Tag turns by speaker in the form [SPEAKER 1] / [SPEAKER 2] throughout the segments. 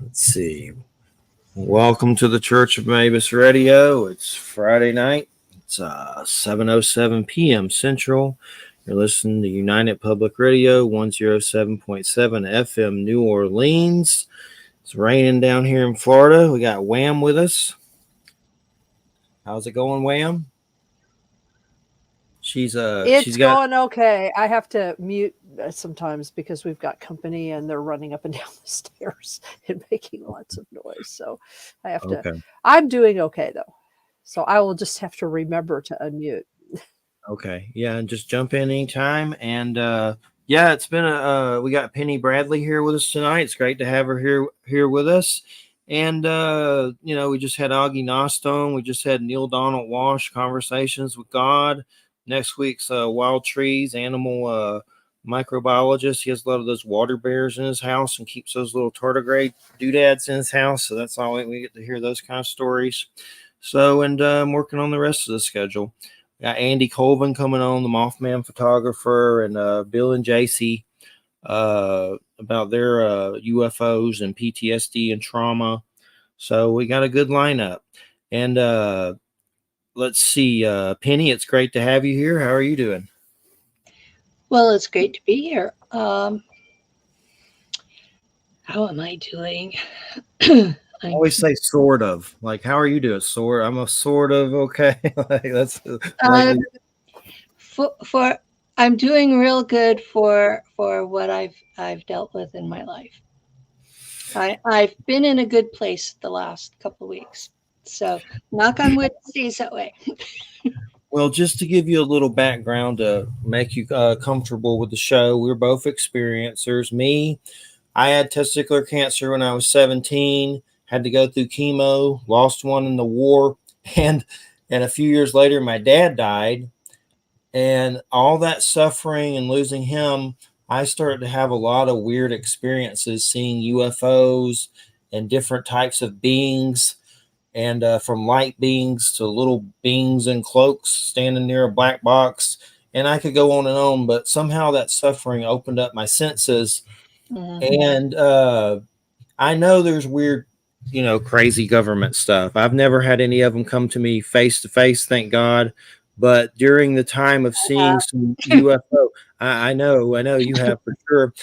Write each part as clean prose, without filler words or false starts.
[SPEAKER 1] Let's see. Welcome to the Church of Mabus Radio. It's Friday night. It's 7:07 p.m. Central. You're listening to United Public Radio 107.7 FM New Orleans. It's raining down here in Florida. We got Wham with us. How's it going, Wham? She's
[SPEAKER 2] It's
[SPEAKER 1] got
[SPEAKER 2] going okay. I have to mute sometimes because we've got company and they're running up and down the stairs and making lots of noise. So I have to.
[SPEAKER 1] okay.
[SPEAKER 2] I'm doing okay though. So I will just have to remember to unmute.
[SPEAKER 1] Okay. Yeah, and just jump in anytime. And yeah, it's been a we got Penny Bradley here with us tonight. It's great to have her here with us. And we just had Augie Nostone. We just had Neil Donald Walsh, Conversations with God. Next week's Wild Trees, animal microbiologist. He has a lot of those water bears in his house and keeps those little tardigrade doodads in his house. So that's all we get to hear those kind of stories. So, and I'm working on the rest of the schedule. Got Andy Colvin coming on, the Mothman photographer, and Bill and JC about their UFOs and PTSD and trauma. So we got a good lineup. And let's see, Penny, it's great to have you here. How are you doing?
[SPEAKER 3] Well, it's great to be here. How am I doing?
[SPEAKER 1] I always say sort of. Like, how are you doing? I'm a sort of okay. Like that's like,
[SPEAKER 3] for I'm doing real good for what I've dealt with in my life. I've been in a good place the last couple of weeks. So knock on wood, stays that way.
[SPEAKER 1] well, just to give you a little background to make you comfortable with the show, we're both experiencers. I had testicular cancer when I was 17, had to go through chemo, lost one in the war, and a few years later, my dad died. And all that suffering and losing him, I started to have a lot of weird experiences seeing UFOs and different types of beings, and from light beings to little beings in cloaks standing near a black box. And I could go on and on, but somehow that suffering opened up my senses. And I know there's weird, crazy government stuff. I've never had any of them come to me face to face, thank God. But during the time of seeing some UFO, I know you have for sure.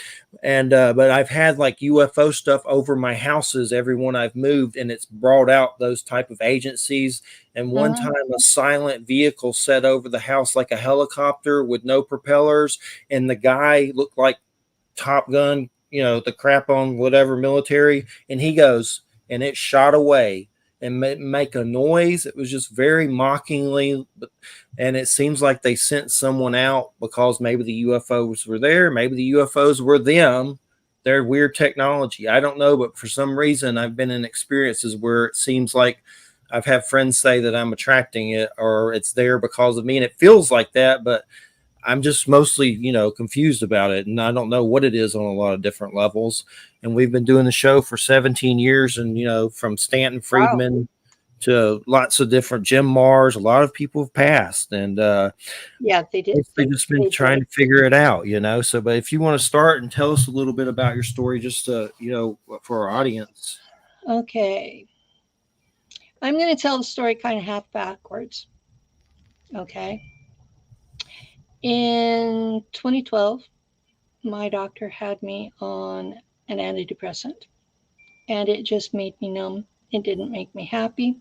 [SPEAKER 1] And but I've had like UFO stuff over my houses, everyone I've moved, and it's brought out those type of agencies. And one time, a silent vehicle set over the house like a helicopter with no propellers, and the guy looked like Top Gun, the crap on whatever military, and he goes, and it shot away and make a noise. It was just very mockingly, and it seems like they sent someone out because maybe the UFOs were there, maybe the UFOs were them. They're weird technology. I don't know, but for some reason, I've been in experiences where it seems like I've had friends say that I'm attracting it or it's there because of me, and it feels like that, but I'm just mostly, confused about it. And I don't know what it is on a lot of different levels. And we've been doing the show for 17 years. And, from Stanton Friedman to lots of different Jim Mars, a lot of people have passed. And
[SPEAKER 3] yeah, they did.
[SPEAKER 1] They've just been trying to figure it out, So, but if you want to start and tell us a little bit about your story, just to, for our audience.
[SPEAKER 3] Okay. I'm going to tell the story kind of half backwards. Okay. In 2012, my doctor had me on an antidepressant, and it just made me numb. It didn't make me happy.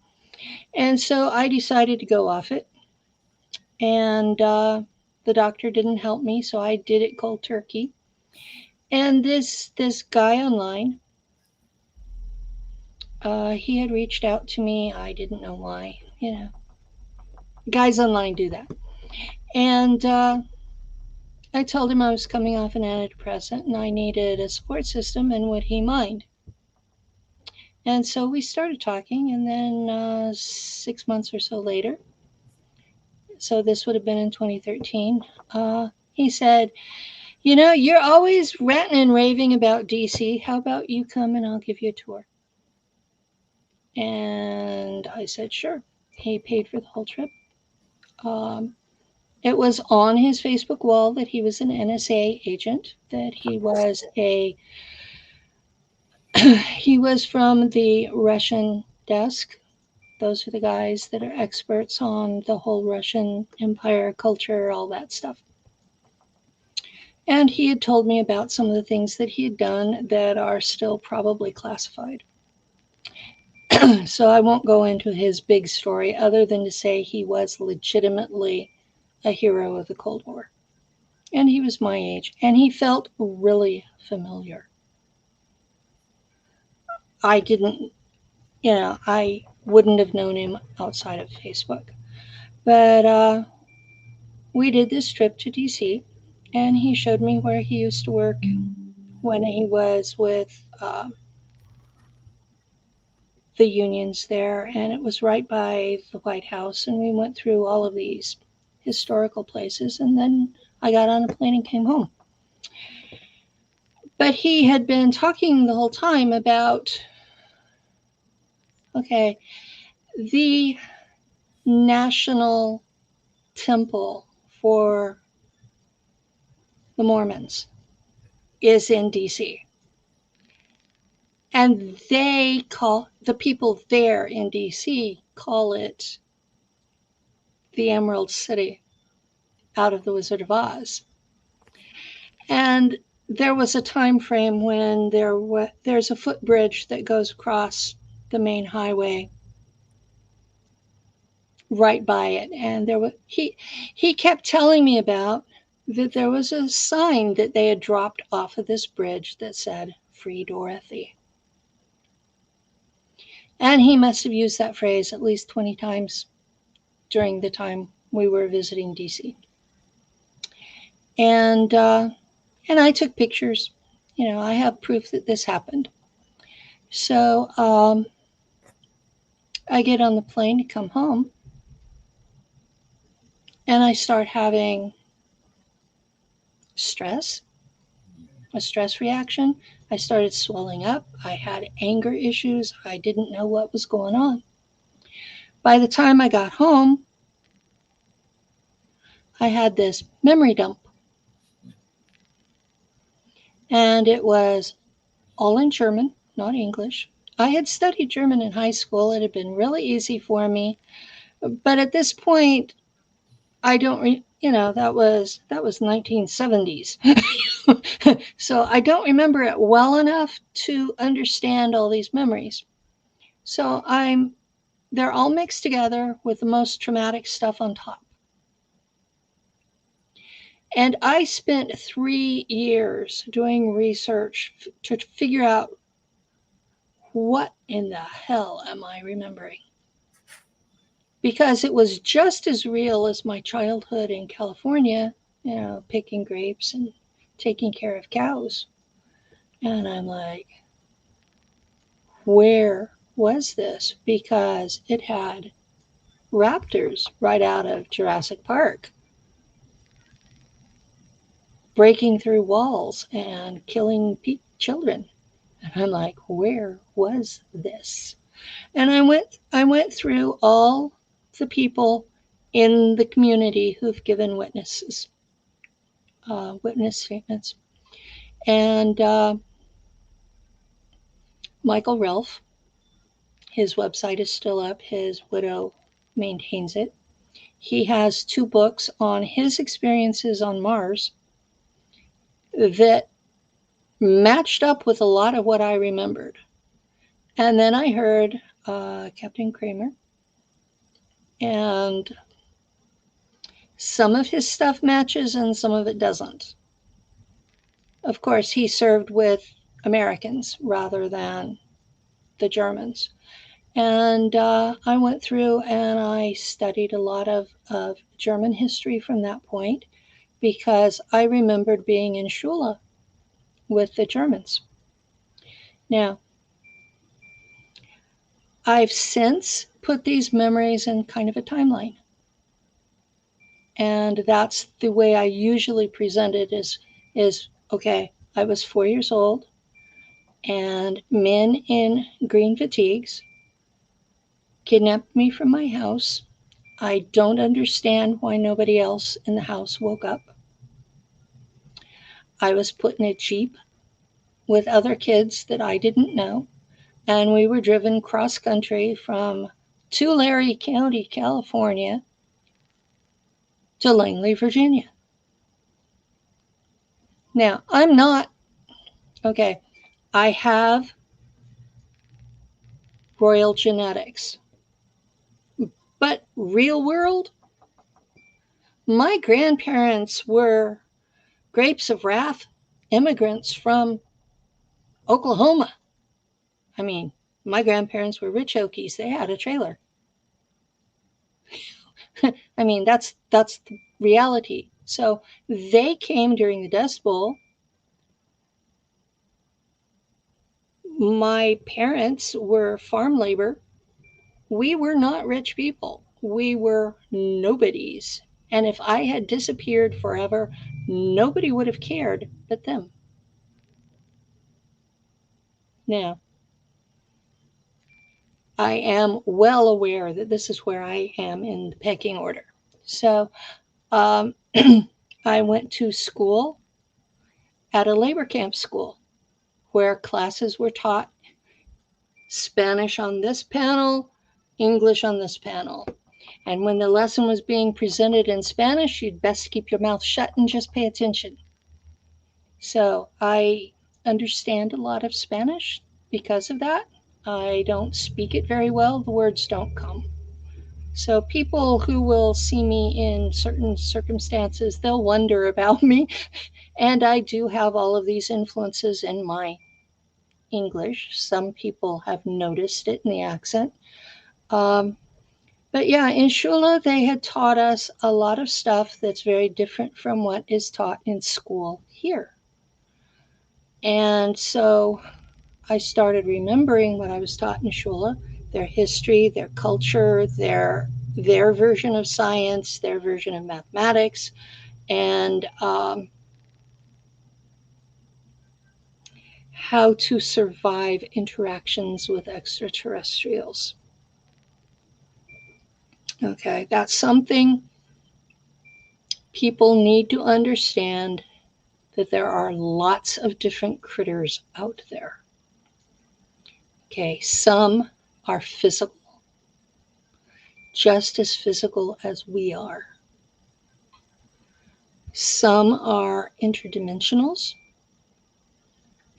[SPEAKER 3] And so I decided to go off it. And the doctor didn't help me, so I did it cold turkey. And this guy online, he had reached out to me. I didn't know why. Guys online do that. And I told him I was coming off an antidepressant and I needed a support system, and would he mind? And so we started talking, and then 6 months or so later, so this would have been in 2013, he said, you're always ranting and raving about DC. How about you come and I'll give you a tour? And I said, sure. He paid for the whole trip. It was on his Facebook wall that he was an NSA agent, that he was a He was from the Russian desk. Those are the guys that are experts on the whole Russian Empire culture, all that stuff. And he had told me about some of the things that he had done that are still probably classified. So I won't go into his big story other than to say he was legitimately a hero of the Cold War. And he was my age, and he felt really familiar. I didn't, I wouldn't have known him outside of Facebook. But we did this trip to DC, and he showed me where he used to work when he was with the unions there, and it was right by the White House. And we went through all of these historical places, and then I got on a plane and came home. But he had been talking the whole time about, okay, the national temple for the Mormons is in DC. And they call, the people there in DC call it the Emerald City out of the Wizard of Oz. And there was a time frame when there's a footbridge that goes across the main highway right by it, and he kept telling me about that there was a sign that they had dropped off of this bridge that said "Free Dorothy," and he must have used that phrase at least 20 times during the time we were visiting DC. And I took pictures. I have proof that this happened. So I get on the plane to come home, and I start having a stress reaction. I started swelling up. I had anger issues. I didn't know what was going on. By the time I got home, I had this memory dump. And it was all in German, not English. I had studied German in high school. It had been really easy for me. But at this point, I don't, that was 1970s. So I don't remember it well enough to understand all these memories. So they're all mixed together with the most traumatic stuff on top. And I spent 3 years doing research to figure out what in the hell am I remembering? Because it was just as real as my childhood in California, picking grapes and taking care of cows. And I'm like, where was this? Because it had raptors right out of Jurassic Park, breaking through walls and killing children. And I'm like, where was this? And I went through all the people in the community who've given witness statements. And Michael Relf, his website is still up. His widow maintains it. He has 2 books on his experiences on Mars that matched up with a lot of what I remembered. And then I heard Captain Kramer, and some of his stuff matches and some of it doesn't. Of course, he served with Americans rather than the Germans. And I went through and I studied a lot of German history from that point because I remembered being in Schule with the Germans. Now, I've since put these memories in kind of a timeline. And that's the way I usually present it is okay, I was 4 years old, and men in green fatigues kidnapped me from my house. I don't understand why nobody else in the house woke up. I was put in a Jeep with other kids that I didn't know, and we were driven cross country from Tulare County, California to Langley, Virginia. Now, I'm not, okay, I have royal genetics, but real world, my grandparents were grapes of wrath immigrants from Oklahoma. I mean, my grandparents were rich Okies. They had a trailer. I mean, that's the reality. So they came during the Dust Bowl. My parents were farm labor. We were not rich people. We were nobodies. And if I had disappeared forever, nobody would have cared but them. Now, I am well aware that this is where I am in the pecking order. So um, I went to school at a labor camp school where classes were taught Spanish on this panel, English on this panel. And when the lesson was being presented in Spanish, you'd best keep your mouth shut and just pay attention. So I understand a lot of Spanish because of that. I don't speak it very well, the words don't come. So people who will see me in certain circumstances, they'll wonder about me. And I do have all of these influences in my English. Some people have noticed it in the accent. But yeah, in Shula, they had taught us a lot of stuff that's very different from what is taught in school here. And so I started remembering what I was taught in Shula, their history, their culture, their version of science, their version of mathematics, and how to survive interactions with extraterrestrials. Okay, that's something people need to understand, that there are lots of different critters out there. Okay, some are physical, just as physical as we are. Some are interdimensionals,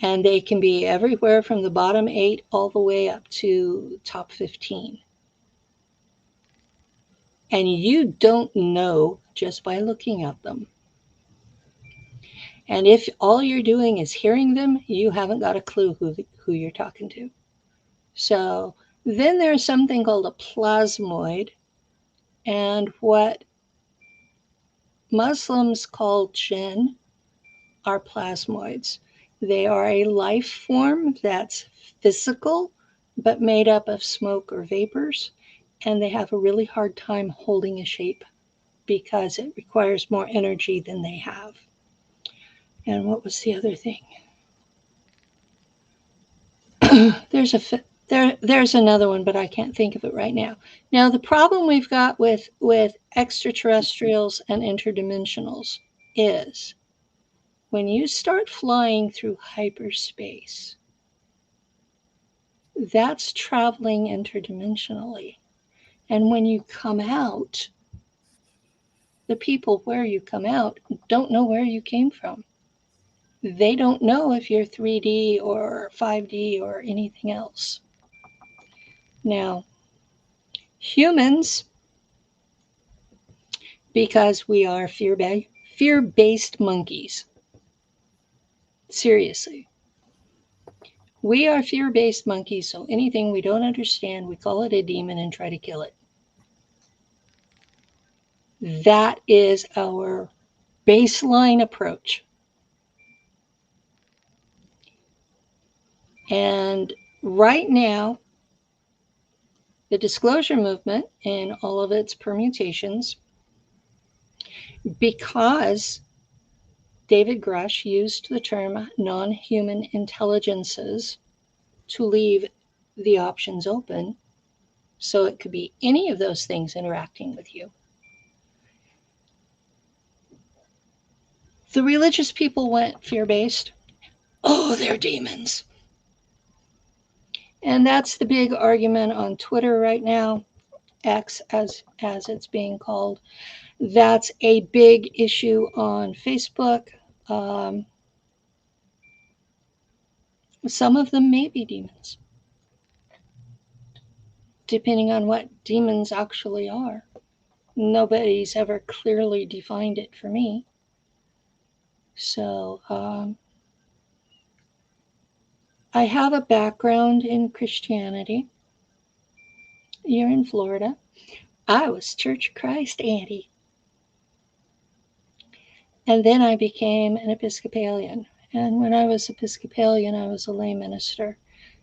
[SPEAKER 3] and they can be everywhere from the bottom 8 all the way up to top 15. And you don't know just by looking at them. And if all you're doing is hearing them, you haven't got a clue who you're talking to. So then there's something called a plasmoid, and what Muslims call jinn are plasmoids. They are a life form that's physical, but made up of smoke or vapors, and they have a really hard time holding a shape because it requires more energy than they have. And what was the other thing? There's another one, but I can't think of it right now. Now, the problem we've got with extraterrestrials and interdimensionals is when you start flying through hyperspace, that's traveling interdimensionally. And when you come out, the people where you come out don't know where you came from. They don't know if you're 3D or 5D or anything else. Now, humans, because we are fear-based monkeys. Seriously. We are fear-based monkeys, so anything we don't understand, we call it a demon and try to kill it. That is our baseline approach. And right now, the disclosure movement in all of its permutations, because David Grush used the term non-human intelligences to leave the options open, so it could be any of those things interacting with you. The religious people went fear-based. oh, they're demons. And that's the big argument on Twitter right now, X as it's being called. That's a big issue on Facebook. Um, some of them may be demons, depending on what demons actually are. Nobody's ever clearly defined it for me. So I have a background in Christianity. You're in Florida. I was Church of Christ Auntie. And then I became an Episcopalian. And when I was Episcopalian, I was a lay minister.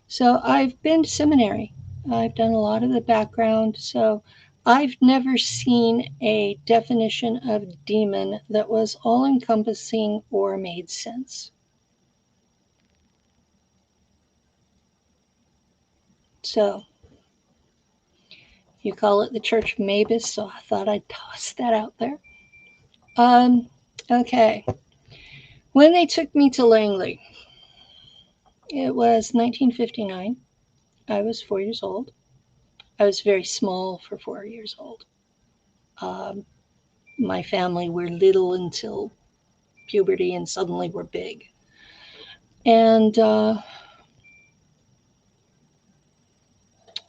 [SPEAKER 3] So I've been to seminary. I've done a lot of the background. So I've never seen a definition of demon that was all encompassing or made sense. So you call it the Church of Mabus, so I thought I'd toss that out there. Okay. When they took me to Langley, it was 1959. I was 4 years old. I was very small for 4 years old. My family were little until puberty and suddenly were big. And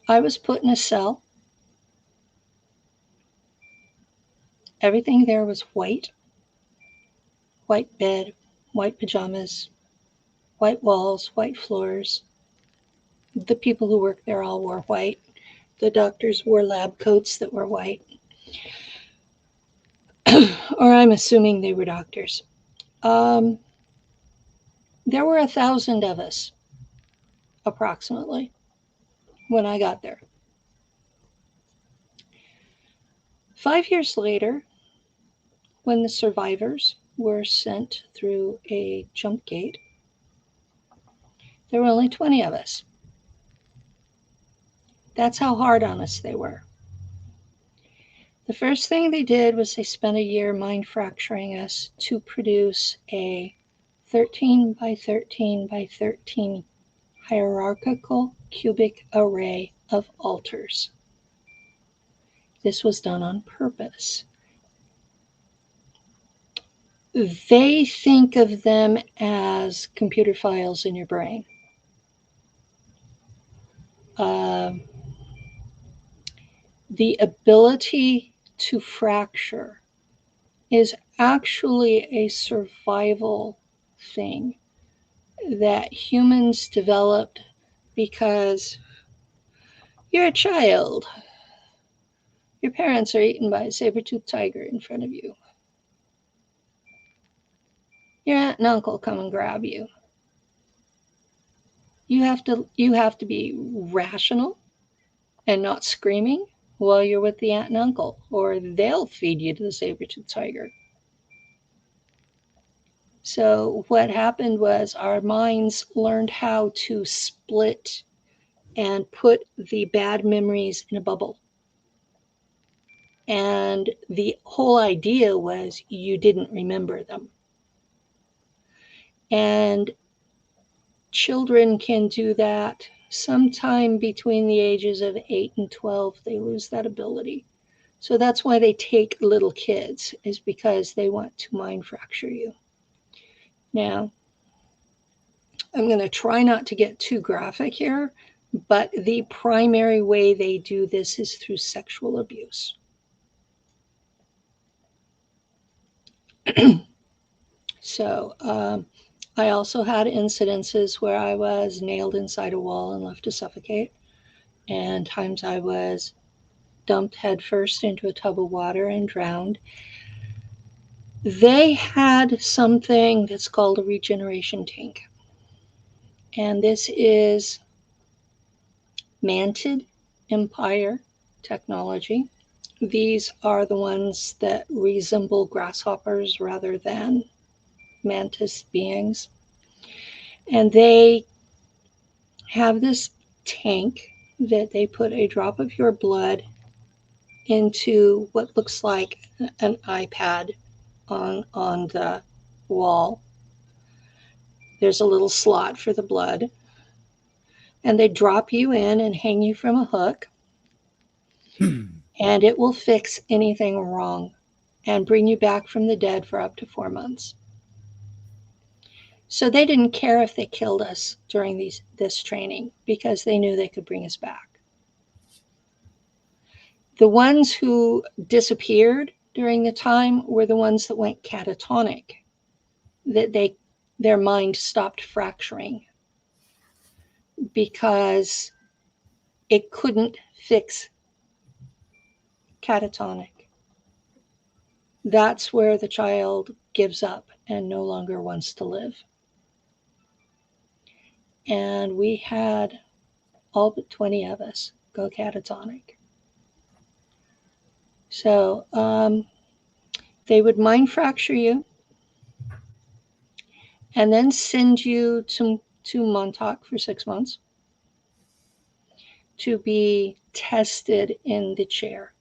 [SPEAKER 3] I was put in a cell. Everything there was white bed, white pajamas, white walls, white floors. The people who worked there all wore white. The doctors wore lab coats that were white. Or I'm assuming they were doctors. There were 1,000 of us, approximately, when I got there. 5 years later, when the survivors were sent through a jump gate, there were only 20 of us. That's how hard on us they were. The first thing they did was they spent a year mind fracturing us to produce a 13 by 13 by 13 hierarchical cubic array of altars. This was done on purpose. They think of them as computer files in your brain. The ability to fracture is actually a survival thing that humans developed because you're a child. Your parents are eaten by a saber-toothed tiger in front of you. Your aunt and uncle come and grab you. You have to be rational and not screaming while you're with the aunt and uncle, or they'll feed you to the saber-toothed tiger. So what happened was our minds learned how to split and put the bad memories in a bubble. And the whole idea was you didn't remember them. And children can do that sometime between the ages of 8 and 12. They lose that ability. So that's why they take little kids, is because they want to mind fracture you. Now, I'm going to try not to get too graphic here, but the primary way they do this is through sexual abuse. So I also had incidences where I was nailed inside a wall and left to suffocate, and times I was dumped headfirst into a tub of water and drowned. They had something that's called a regeneration tank. And this is Mantid Empire technology. These are the ones that resemble grasshoppers rather than mantis beings. And they have this tank that they put a drop of your blood into what looks like an iPad on the wall. There's a little slot for the blood. And they drop you in and hang you from a hook. And it will fix anything wrong and bring you back from the dead for up to 4 months. So they didn't care if they killed us during this training because they knew they could bring us back. The ones who disappeared during the time were the ones that went catatonic, that their mind stopped fracturing because it couldn't fix catatonic. That's where the child gives up and no longer wants to live. And we had all but 20 of us go catatonic. So they would mind fracture you and then send you to Montauk for 6 months to be tested in the chair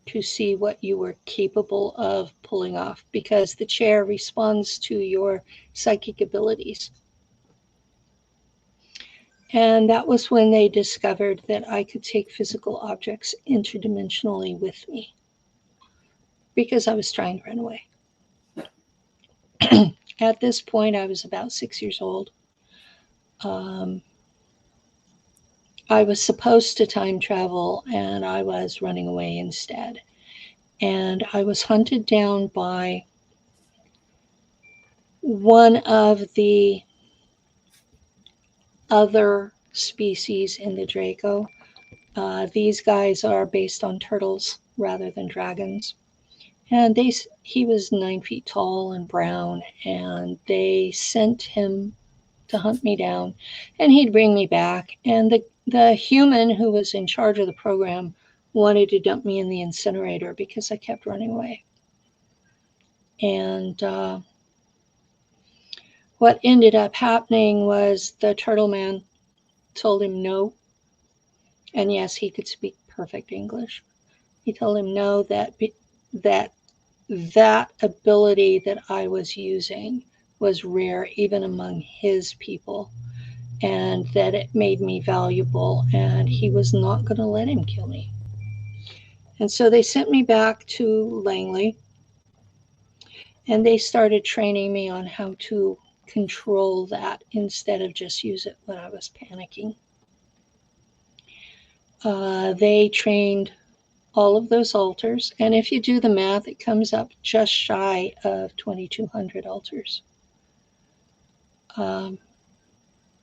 [SPEAKER 3] to see what you were capable of pulling off, because the chair responds to your psychic abilities. And that was when they discovered that I could take physical objects interdimensionally with me because I was trying to run away. At this point, I was about 6 years old. I was supposed to time travel, and I was running away instead. And I was hunted down by one of the other species in the Draco. These guys are based on turtles rather than dragons. And he was 9 feet tall and brown, and they sent him to hunt me down, and he'd bring me back. And the human who was in charge of the program wanted to dump me in the incinerator because I kept running away. And what ended up happening was the turtle man told him no. And yes, he could speak perfect English. He told him no, that ability that I was using was rare even among his people, and that it made me valuable, and he was not going to let him kill me. And so they sent me back to Langley, and they started training me on how to control that instead of just use it when I was panicking. They trained all of those altars, and if you do the math, it comes up just shy of 2,200 altars.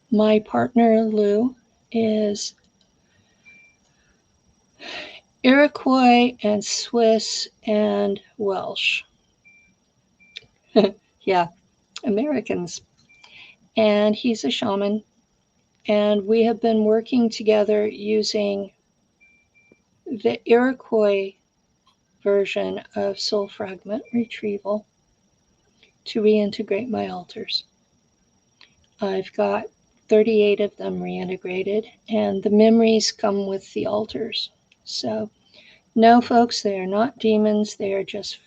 [SPEAKER 3] My partner, Lou, is Iroquois and Swiss and Welsh. Yeah, Americans. And he's a shaman. And we have been working together using the Iroquois version of soul fragment retrieval to reintegrate my altars. I've got 38 of them reintegrated, and the memories come with the altars. So, no, folks, they are not demons. They are just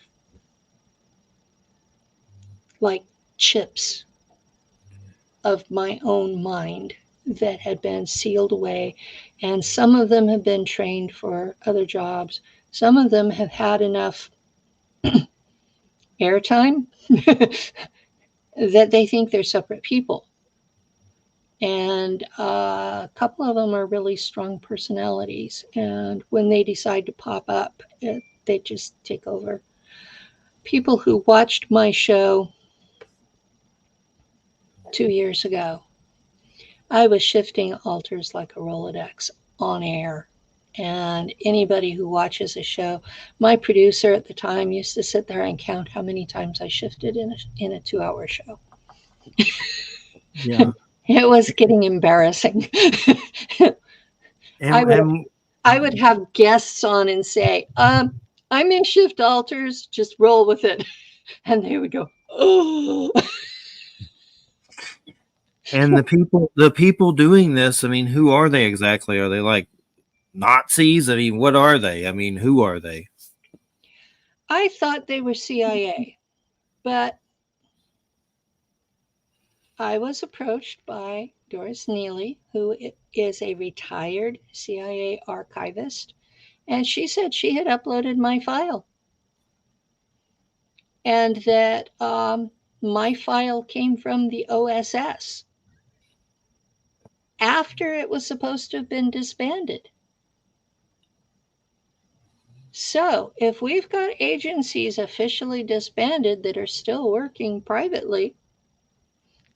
[SPEAKER 3] like chips of my own mind that had been sealed away. And some of them have been trained for other jobs. Some of them have had enough airtime that they think they're separate people. And a couple of them are really strong personalities. And when they decide to pop up, they just take over. People who watched my show 2 years ago, I was shifting altars like a Rolodex on air. And anybody who watches a show, my producer at the time used to sit there and count how many times I shifted in a 2-hour show.
[SPEAKER 1] Yeah.
[SPEAKER 3] It was getting embarrassing. I would have guests on and say, I may shift altars, just roll with it. And they would go, oh.
[SPEAKER 1] And the people doing this, I mean, who are they exactly? Are they like Nazis? I mean, what are they? I mean, who are they?
[SPEAKER 3] I thought they were CIA, but I was approached by Doris Neely, who is a retired CIA archivist, and she said she had uploaded my file and that my file came from the OSS after it was supposed to have been disbanded. So, if we've got agencies officially disbanded that are still working privately,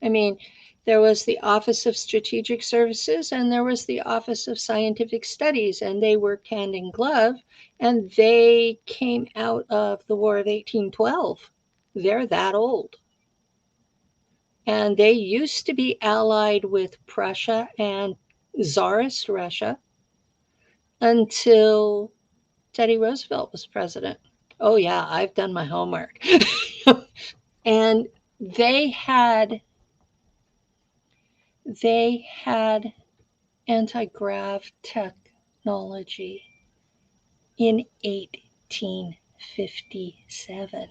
[SPEAKER 3] I mean, there was the Office of Strategic Services and there was the Office of Scientific Studies, and they worked hand in glove, and they came out of the War of 1812. They're that old. And they used to be allied with Prussia and Tsarist Russia until Teddy Roosevelt was president. Oh, yeah, I've done my homework. And they had anti-grav technology in 1857.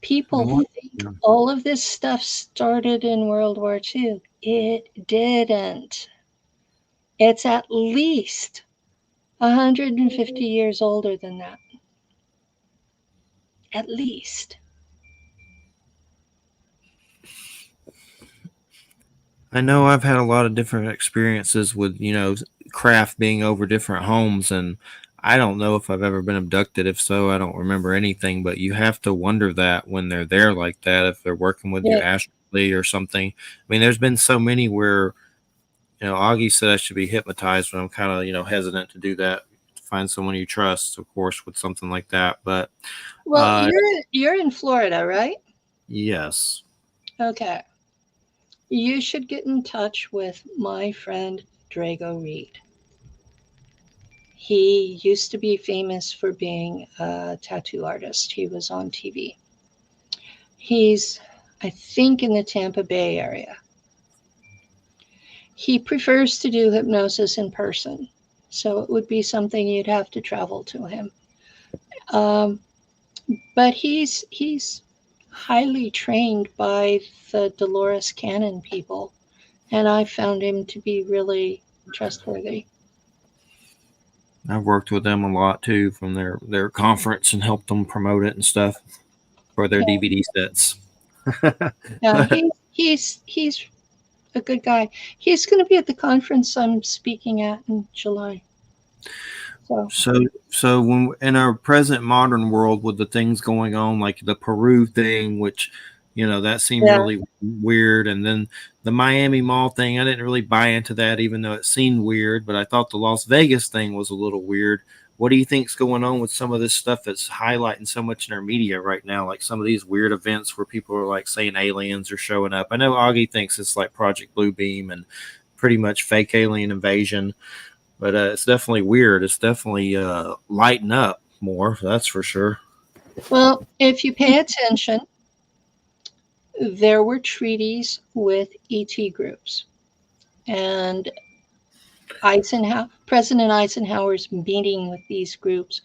[SPEAKER 3] People think all of this stuff started in World War II. It didn't. It's at least 150 years older than that. At least.
[SPEAKER 1] I know I've had a lot of different experiences with, craft being over different homes, and I don't know if I've ever been abducted. If so, I don't remember anything, but you have to wonder that when they're there like that, if they're working with you astrally or something. I mean, there's been so many where, Augie said I should be hypnotized, but I'm kind of, hesitant to do that. Find someone you trust, of course, with something like that. But
[SPEAKER 3] well, you're in Florida, right?
[SPEAKER 1] Yes.
[SPEAKER 3] Okay. You should get in touch with my friend Drago Reed. He used to be famous for being a tattoo artist. He was on TV. He's, I think, in the Tampa Bay area. He prefers to do hypnosis in person, so it would be something you'd have to travel to him. But he's highly trained by the Dolores Cannon people, and I found him to be really trustworthy.
[SPEAKER 1] I've worked with them a lot too from their conference and helped them promote it and stuff for their DVD sets.
[SPEAKER 3] Yeah, he's a good guy. He's going to be at the conference I'm speaking at in July.
[SPEAKER 1] So when in our present modern world with the things going on, like the Peru thing, which that seemed really weird, and then the Miami Mall thing, I didn't really buy into that, even though it seemed weird. But I thought the Las Vegas thing was a little weird. What do you think's going on with some of this stuff that's highlighting so much in our media right now? Like some of these weird events where people are like saying aliens are showing up. I know Augie thinks it's like Project Bluebeam and pretty much fake alien invasion, but it's definitely weird. It's definitely lighting up more. That's for sure.
[SPEAKER 3] Well, if you pay attention, there were treaties with ET groups, and President Eisenhower's meeting with these groups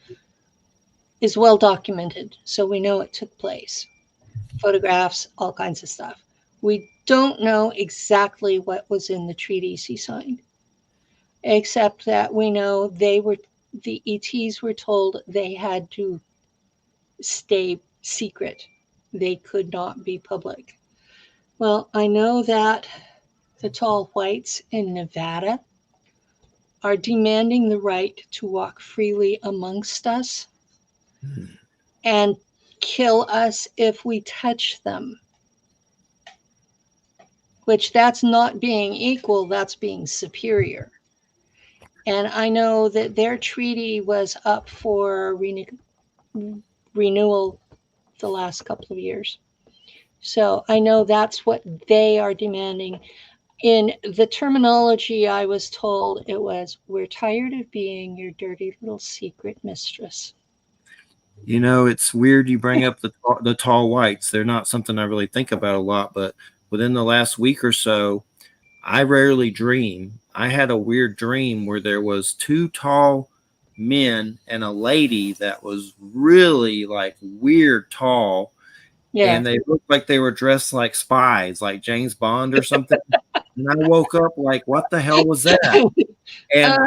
[SPEAKER 3] is well documented, so we know it took place. Photographs, all kinds of stuff. We don't know exactly what was in the treaties he signed, except that we know the ETs were told they had to stay secret. They could not be public. Well, I know that the tall whites in Nevada are demanding the right to walk freely amongst us and kill us if we touch them. Which that's not being equal, that's being superior. And I know that their treaty was up for renewal the last couple of years. So I know that's what they are demanding. In the terminology I was told, it was, we're tired of being your dirty little secret mistress.
[SPEAKER 1] It's weird you bring up the tall whites. They're not something I really think about a lot, but within the last week or so, I rarely dream. I had a weird dream where there was two tall men and a lady that was really like weird tall,
[SPEAKER 3] Yeah.
[SPEAKER 1] and they looked like they were dressed like spies, like James Bond or something. And I woke up like, what the hell was that? And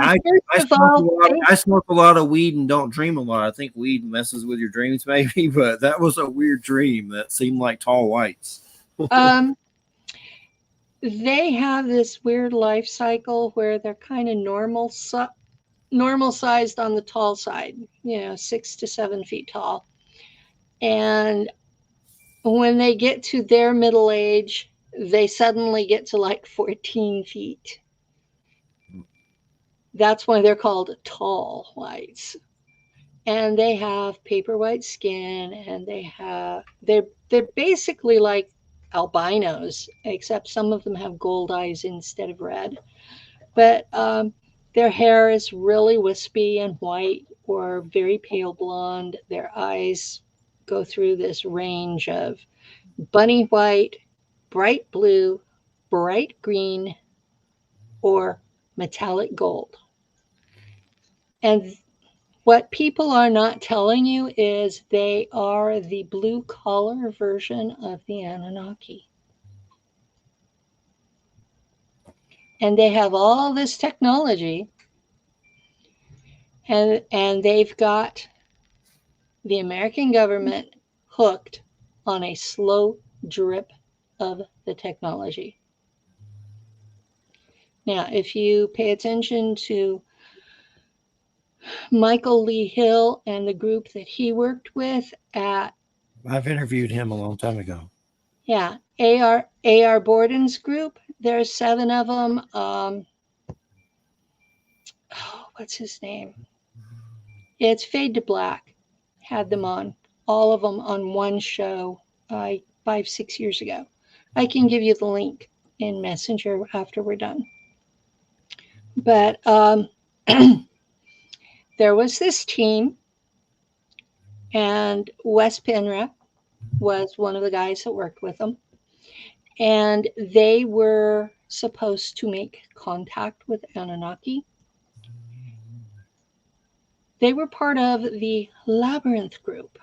[SPEAKER 3] First of all,
[SPEAKER 1] I smoke a lot of weed and don't dream a lot. I think weed messes with your dreams, maybe, but that was a weird dream that seemed like tall whites.
[SPEAKER 3] they have this weird life cycle where they're kind of normal sized on the tall side, 6 to 7 feet tall. And when they get to their middle age, they suddenly get to like 14 feet. That's why they're called tall whites. And they have paper white skin, and they're basically like albinos, except some of them have gold eyes instead of red. But their hair is really wispy and white or very pale blonde. Their eyes go through this range of bunny white, bright blue, bright green, or metallic gold. And what people are not telling you is they are the blue collar version of the Anunnaki. And they have all this technology, and they've got the American government hooked on a slow drip of the technology. Now, if you pay attention to Michael Lee Hill and the group that he worked with at
[SPEAKER 1] I've interviewed him a long time ago.
[SPEAKER 3] Yeah, A.R. Borden's group. There's 7 of them. What's his name? It's Fade to Black. Had them on, all of them on one show 5-6 years ago. I can give you the link in Messenger after we're done. But there was this team, and Wes Penra was one of the guys that worked with them. And they were supposed to make contact with Anunnaki. They were part of the Labyrinth group.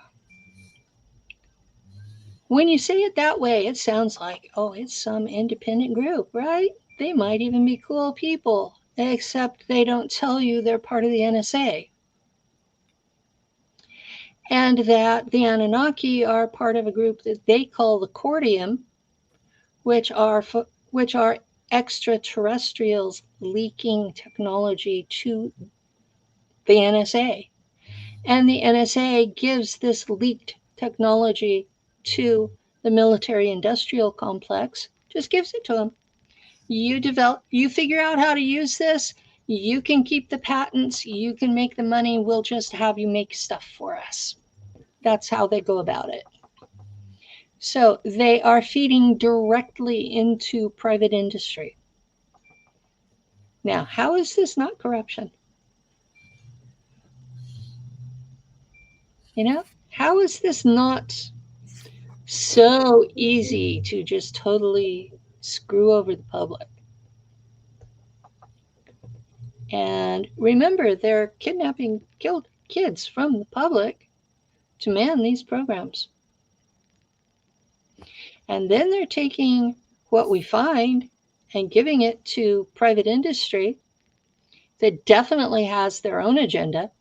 [SPEAKER 3] When you say it that way, it sounds like, oh, it's some independent group, right? They might even be cool people, except they don't tell you they're part of the NSA. And that the Anunnaki are part of a group that they call the Cordium, which are extraterrestrials leaking technology to the NSA. And the NSA gives this leaked technology to the military industrial complex, just gives it to them. You figure out how to use this, you can keep the patents, you can make the money, we'll just have you make stuff for us. That's how they go about it. So they are feeding directly into private industry. Now, how is this not corruption? How is this not so easy to just totally screw over the public? And remember, they're kidnapping kids from the public to man these programs. And then they're taking what we find and giving it to private industry that definitely has their own agenda.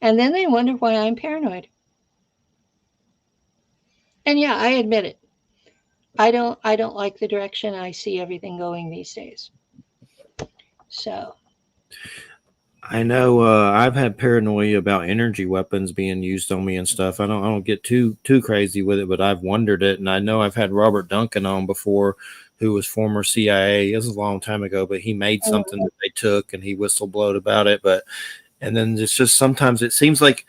[SPEAKER 3] And then they wonder why I'm paranoid. And yeah, I admit it. I don't like the direction I see everything going these days. So
[SPEAKER 1] I know I've had paranoia about energy weapons being used on me and stuff. I don't get too crazy with it, but I've wondered it, and I know I've had Robert Duncan on before, who was former CIA. This was a long time ago, but he made something that they took, and he whistleblowed about it. And then it's just sometimes it seems like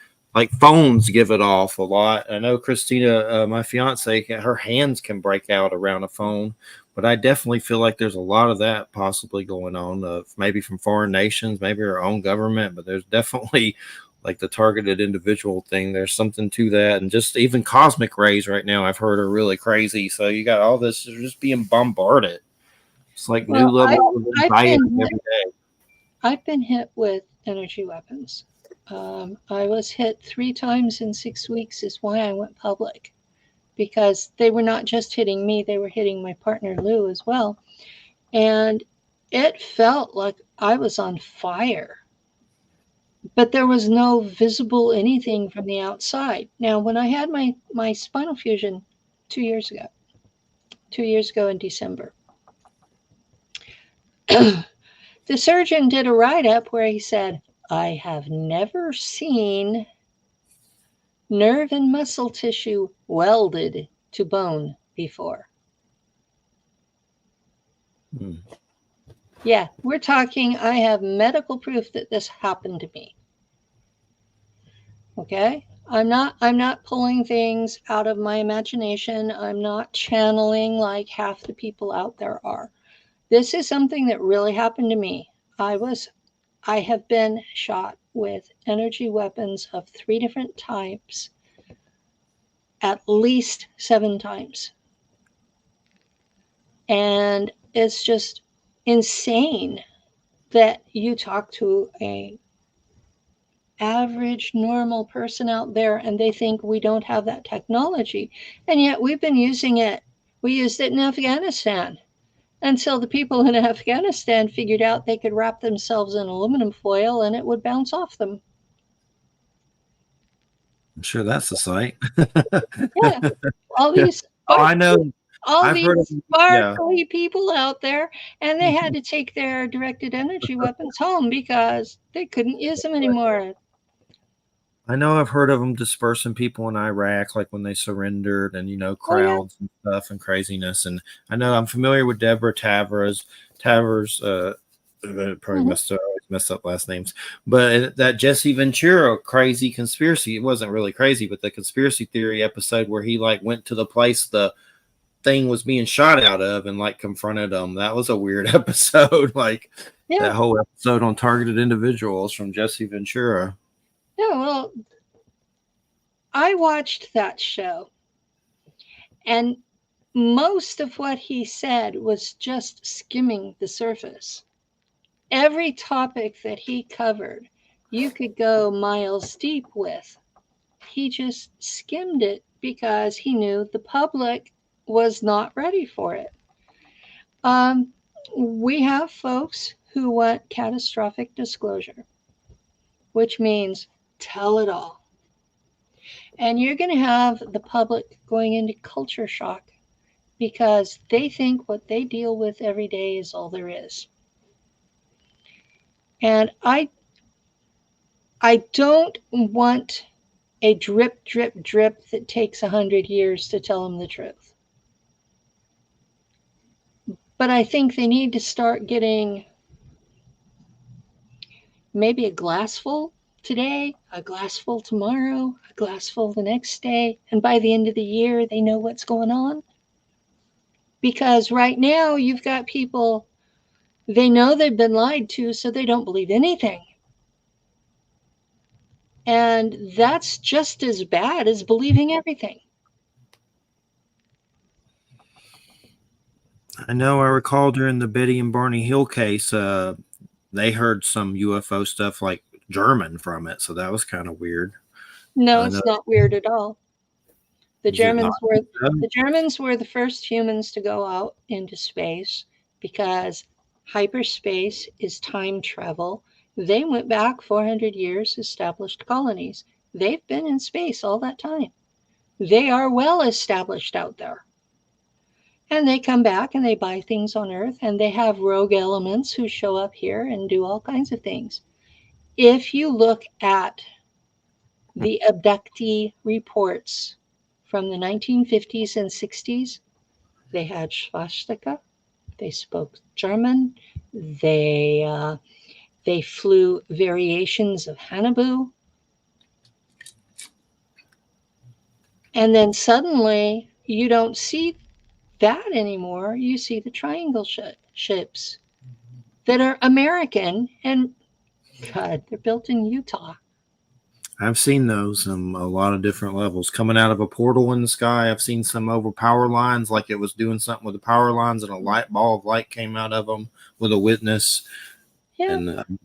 [SPEAKER 1] phones give it off a lot. I know Christina, my fiance, her hands can break out around a phone. But I definitely feel like there's a lot of that possibly going on, maybe from foreign nations, maybe our own government, but there's definitely like the targeted individual thing. There's something to that. And just even cosmic rays right now, I've heard are really crazy. So you got all this just being bombarded. It's like new levels of anxiety every day.
[SPEAKER 3] I've been hit with energy weapons. I was hit 3 times in 6 weeks, is why I went public, because they were not just hitting me, they were hitting my partner Lou as well. And it felt like I was on fire, but there was no visible anything from the outside. Now, when I had my spinal fusion 2 years ago, 2 years ago in December, the surgeon did a write up where he said, I have never seen nerve and muscle tissue welded to bone before.
[SPEAKER 1] Hmm.
[SPEAKER 3] Yeah, we're talking, I have medical proof that this happened to me. Okay? I'm not pulling things out of my imagination. I'm not channeling like half the people out there are. This is something that really happened to me. I have been shot with energy weapons of 3 different types at least 7 times. And it's just insane that you talk to a average normal person out there and they think we don't have that technology, and yet we've been using it. We used it in Afghanistan until the people in Afghanistan figured out they could wrap themselves in aluminum foil and it would bounce off them.
[SPEAKER 1] I'm sure that's a sight.
[SPEAKER 3] Yeah, all these
[SPEAKER 1] Oh, I know.
[SPEAKER 3] all
[SPEAKER 1] I've heard of,
[SPEAKER 3] these
[SPEAKER 1] yeah.
[SPEAKER 3] sparkly people out there, and they had to take their directed energy weapons home because they couldn't use them anymore.
[SPEAKER 1] I know I've heard of them dispersing people in Iraq, like when they surrendered, and
[SPEAKER 3] Oh yeah.
[SPEAKER 1] crowds and stuff and craziness. And I know I'm familiar with Deborah Tavers. Probably
[SPEAKER 3] Mhm.
[SPEAKER 1] messed up last names, but that Jesse Ventura crazy conspiracy. It wasn't really crazy, but the conspiracy theory episode where he like went to the place the thing was being shot out of and like confronted them. That was a weird episode. Like
[SPEAKER 3] Yeah.
[SPEAKER 1] that whole episode on targeted individuals from Jesse Ventura.
[SPEAKER 3] Yeah. Well, I watched that show, and most of what he said was just skimming the surface. Every topic that he covered, you could go miles deep with. He just skimmed it because he knew the public was not ready for it. Um, we have folks who want catastrophic disclosure, which means tell it all. And you're going to have the public going into culture shock because they think what they deal with every day is all there is. And I don't want a drip, drip, drip that takes 100 years to tell them the truth. But I think they need to start getting maybe a glass full today, a glass full tomorrow, a glass full the next day, and by the end of the year, they know what's going on. Because right now, you've got people, they know they've been lied to, so they don't believe anything. And that's just as bad as believing everything.
[SPEAKER 1] I know I recall during the Betty and Barney Hill case, they heard some UFO stuff like German from it, so that was kind of weird.
[SPEAKER 3] No,
[SPEAKER 1] I know.
[SPEAKER 3] it's not weird at all. The
[SPEAKER 1] Is it not?
[SPEAKER 3] Germans were the first humans to go out into space because hyperspace is time travel. They went back 400 years, established colonies. They've been in space all that time. They are well established out there. And they come back and they buy things on Earth, and they have rogue elements who show up here and do all kinds of things. If you look at the abductee reports from the 1950s and 60s, they had swastika, they spoke German, they flew variations of Hanabu, and then suddenly you don't see that anymore. You see the triangle ships that are American, and God, they're built in Utah.
[SPEAKER 1] I've seen those a lot of different levels coming out of a portal in the sky. I've seen some over power lines, like it was doing something with the power lines, and a light ball of light came out of them with a witness.
[SPEAKER 3] Yeah.
[SPEAKER 1] And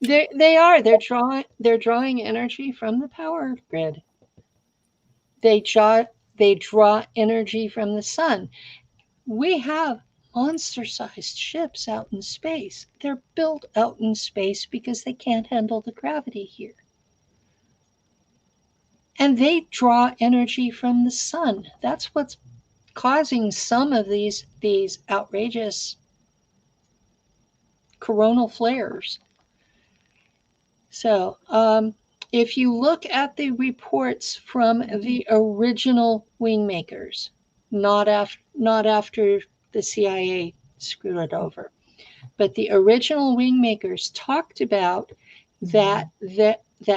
[SPEAKER 3] They are. They're drawing energy from the power grid. They draw energy from the sun. We have monster-sized ships out in space. They're built out in space because they can't handle the gravity here. And they draw energy from the sun. That's what's causing some of these outrageous coronal flares. So, if you look at the reports from the original wingmakers, not after the CIA screwed it over, but the original wingmakers talked about that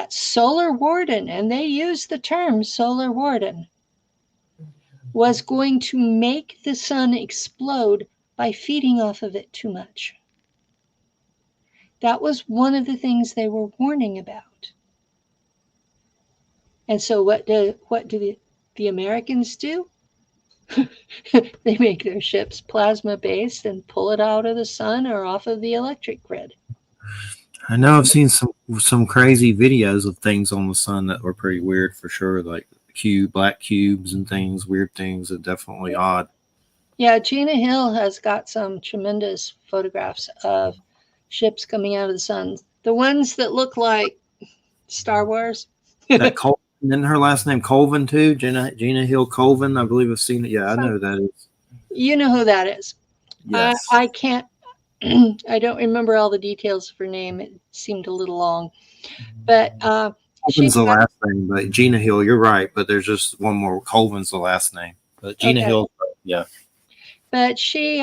[SPEAKER 3] solar warden, and they used the term solar warden, was going to make the sun explode by feeding off of it too much. That was one of the things they were warning about. And so what do the Americans do? They make their ships plasma based and pull it out of the sun or off of the electric grid.
[SPEAKER 1] I know I've seen some crazy videos of things on the sun that were pretty weird for sure, like black cubes and things, weird things that definitely odd.
[SPEAKER 3] Yeah, Gina Hill has got some tremendous photographs of ships coming out of the sun. The ones that look like Star Wars.
[SPEAKER 1] That Colvin, isn't her last name Colvin too? Gina Hill Colvin, I believe I've seen it. Yeah, I know who that is.
[SPEAKER 3] You know who that is.
[SPEAKER 1] Yes.
[SPEAKER 3] I can't. I don't remember all the details of her name. It seemed a little long, but
[SPEAKER 1] Colvin's the last name, but Gina Hill, you're right. But there's just one more. Colvin's the last name, but Gina Hill, yeah.
[SPEAKER 3] But she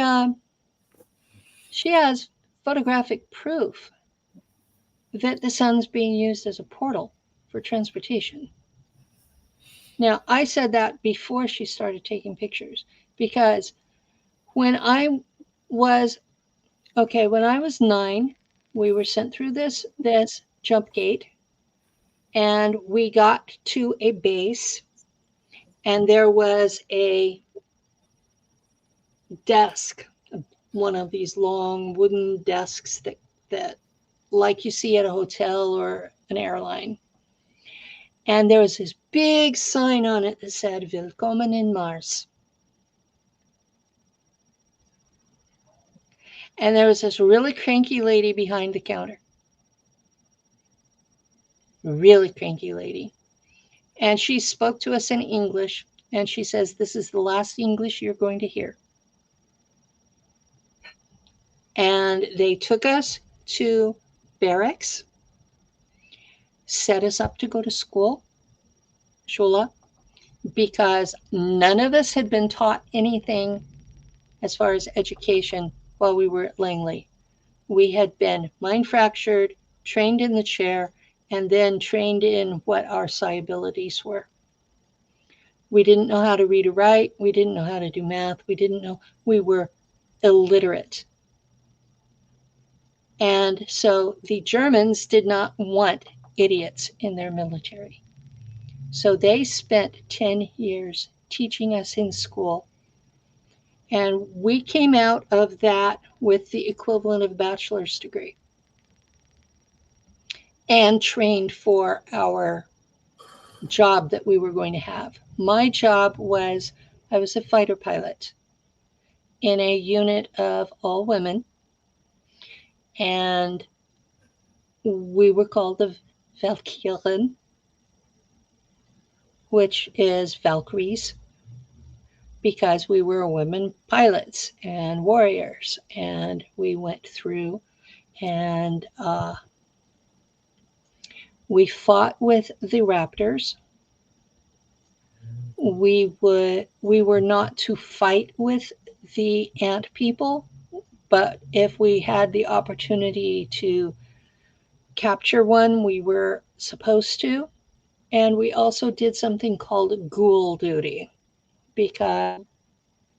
[SPEAKER 3] has photographic proof that the sun's being used as a portal for transportation. Now, I said that before she started taking pictures, because when I was 9, we were sent through this jump gate, and we got to a base, and there was a desk, one of these long wooden desks that like you see at a hotel or an airline. And there was this big sign on it that said, Willkommen in Mars. And there was this really cranky lady behind the counter. Really cranky lady. And she spoke to us in English, and she says, this is the last English you're going to hear. And they took us to barracks, set us up to go to school, Shula, because none of us had been taught anything as far as education while we were at Langley. We had been mind fractured, trained in the chair, and then trained in what our psi abilities were. We didn't know how to read or write. We didn't know how to do math. We were illiterate. And so the Germans did not want idiots in their military. So they spent 10 years teaching us in school. And we came out of that with the equivalent of a bachelor's degree and trained for our job that we were going to have. My job was, I was a fighter pilot in a unit of all women, and we were called the Valkyren, which is Valkyries, because we were women pilots and warriors. And we went through and we fought with the Raptors. We were not to fight with the ant people, but if we had the opportunity to capture one, we were supposed to. And we also did something called ghoul duty, because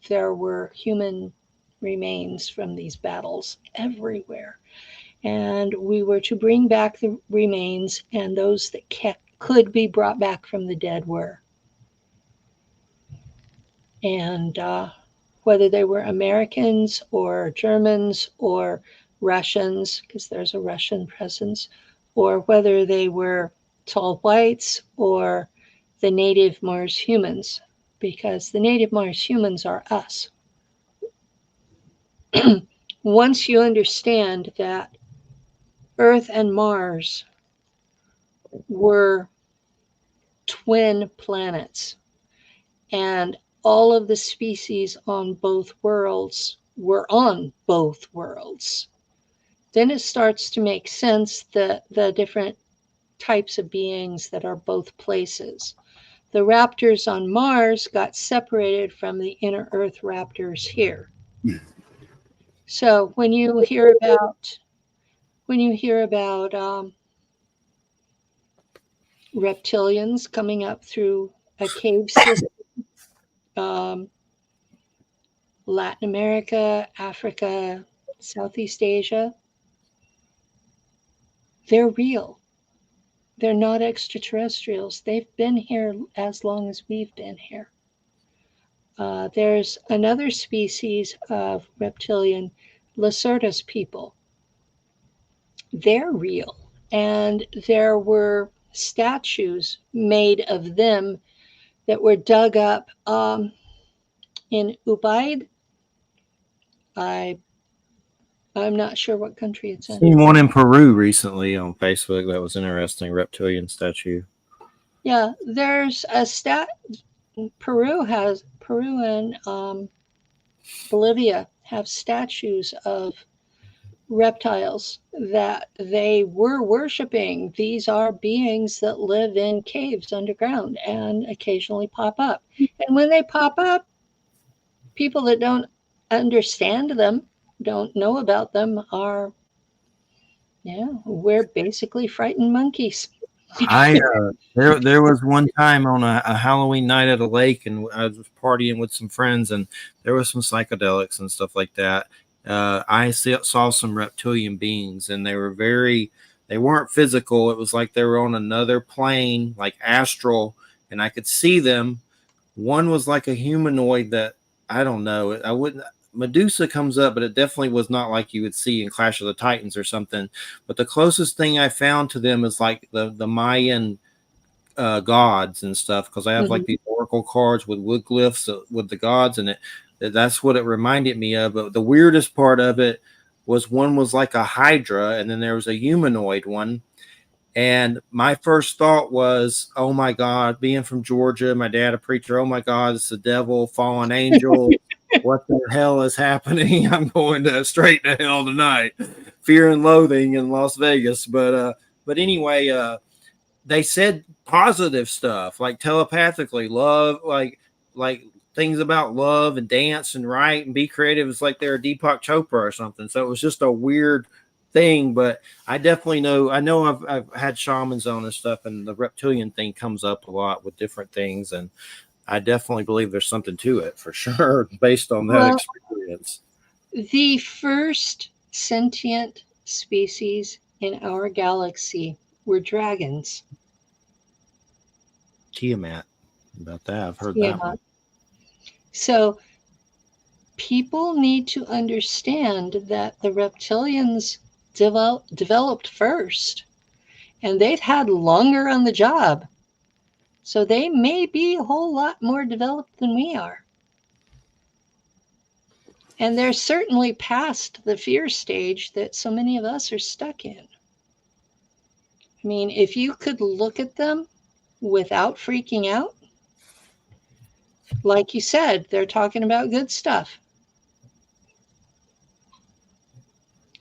[SPEAKER 3] there were human remains from these battles everywhere. And we were to bring back the remains, and those that could be brought back from the dead were. And whether they were Americans or Germans or Russians, because there's a Russian presence, or whether they were tall whites or the native Mars humans, because the native Mars humans are us. Once you understand that Earth and Mars were twin planets, and all of the species on both worlds were on both worlds, then it starts to make sense that the different types of beings that are both places. The raptors on Mars got separated from the inner Earth raptors here. So when you hear about reptilians coming up through a cave system, um, Latin America, Africa, Southeast Asia, they're real. They're not extraterrestrials. They've been here as long as we've been here. There's another species of reptilian, Lacertus people. They're real. And there were statues made of them that were dug up in Ubaid. I'm not sure what country it's in.
[SPEAKER 1] Seen one in Peru recently on Facebook that was interesting. Reptilian statue.
[SPEAKER 3] Yeah, there's a Peru and Bolivia have statues of reptiles that they were worshiping. These are beings that live in caves underground and occasionally pop up. And when they pop up, people that don't understand them, don't know about them, are, we're basically frightened monkeys.
[SPEAKER 1] There was one time on a Halloween night at a lake, and I was partying with some friends, and there was some psychedelics and stuff like that. I saw some reptilian beings, and they weren't physical. It was like they were on another plane, like astral, and I could see them. One was like a humanoid that I don't know. I wouldn't. Medusa comes up, but it definitely was not like you would see in Clash of the Titans or something. But the closest thing I found to them is like the Mayan gods and stuff, because I have like these oracle cards with wood glyphs with the gods, and that's what it reminded me of. But the weirdest part of it was one was like a hydra, and then there was a humanoid one. And my first thought was, oh my God, being from Georgia, my dad a preacher, oh my God, it's the devil, fallen angel. What the hell is happening? I'm going straight to hell tonight. Fear and Loathing in Las Vegas. But anyway, they said positive stuff, like telepathically, love, like things about love and dance and write and be creative. It's like they're Deepak Chopra or something. So it was just a weird thing, but I definitely know. I know I've had shamans on and stuff, and the reptilian thing comes up a lot with different things, and I definitely believe there's something to it for sure, based on that experience.
[SPEAKER 3] The first sentient species in our galaxy were dragons.
[SPEAKER 1] Tiamat, about that, I've heard that one.
[SPEAKER 3] So people need to understand that the reptilians developed first, and they've had longer on the job. So they may be a whole lot more developed than we are. And they're certainly past the fear stage that so many of us are stuck in. I mean, if you could look at them without freaking out, like you said, they're talking about good stuff.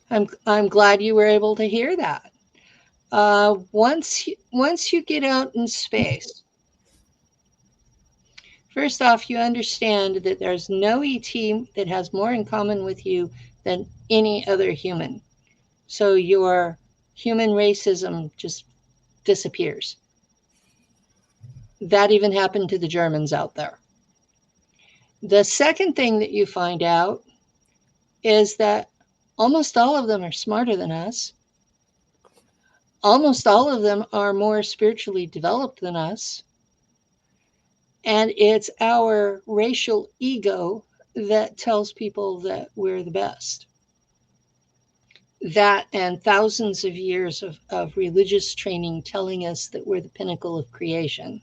[SPEAKER 3] I'm glad you were able to hear that. Once you get out in space, first off, you understand that there's no ET that has more in common with you than any other human. So your human racism just disappears. That even happened to the Germans out there. The second thing that you find out is that almost all of them are smarter than us. Almost all of them are more spiritually developed than us. And it's our racial ego that tells people that we're the best. that and thousands of years of religious training telling us that we're the pinnacle of creation.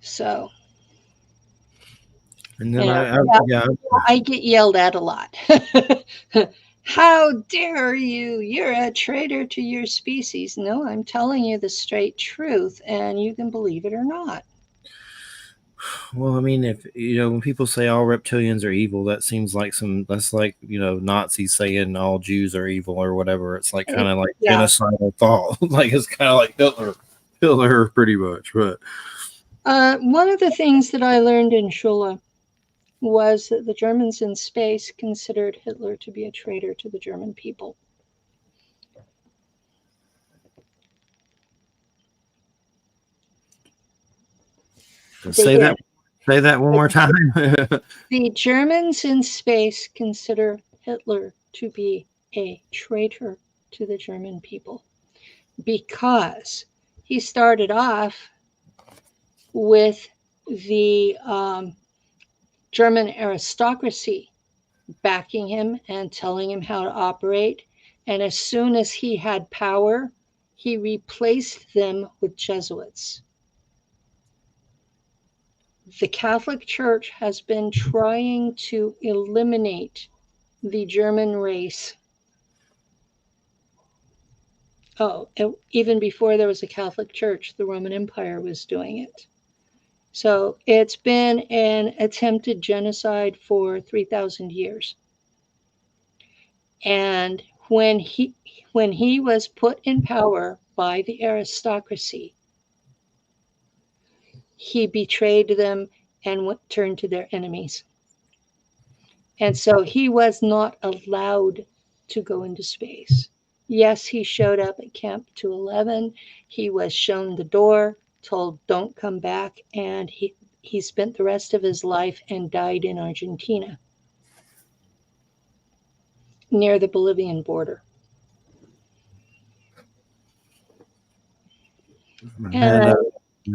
[SPEAKER 3] So,
[SPEAKER 1] And then
[SPEAKER 3] you know,
[SPEAKER 1] yeah,
[SPEAKER 3] I get yelled at a lot. How dare you? You're a traitor to your species. No, I'm telling you the straight truth, and you can believe it or not.
[SPEAKER 1] well, I mean, if when people say all reptilians are evil, that's like Nazis saying all Jews are evil or whatever. It's like kind of like
[SPEAKER 3] Yeah.
[SPEAKER 1] genocidal thought. Like it's kind of like Hitler, pretty much. But
[SPEAKER 3] One of the things that I learned in Schule was that the Germans in space considered Hitler to be a traitor to the German people.
[SPEAKER 1] say
[SPEAKER 3] did.
[SPEAKER 1] that one more time.
[SPEAKER 3] The Germans in space consider Hitler to be a traitor to the German people because he started off with the German aristocracy backing him and telling him how to operate. And as soon as he had power, he replaced them with Jesuits. The Catholic Church has been trying to eliminate the German race. Oh, even before there was a Catholic Church, the Roman Empire was doing it. So it's been an attempted genocide for 3,000 years. And when he was put in power by the aristocracy, he betrayed them and turned to their enemies. And so he was not allowed to go into space. Yes, he showed up at Camp 211. He was shown the door, told don't come back, and he spent the rest of his life and died in Argentina near the Bolivian border. And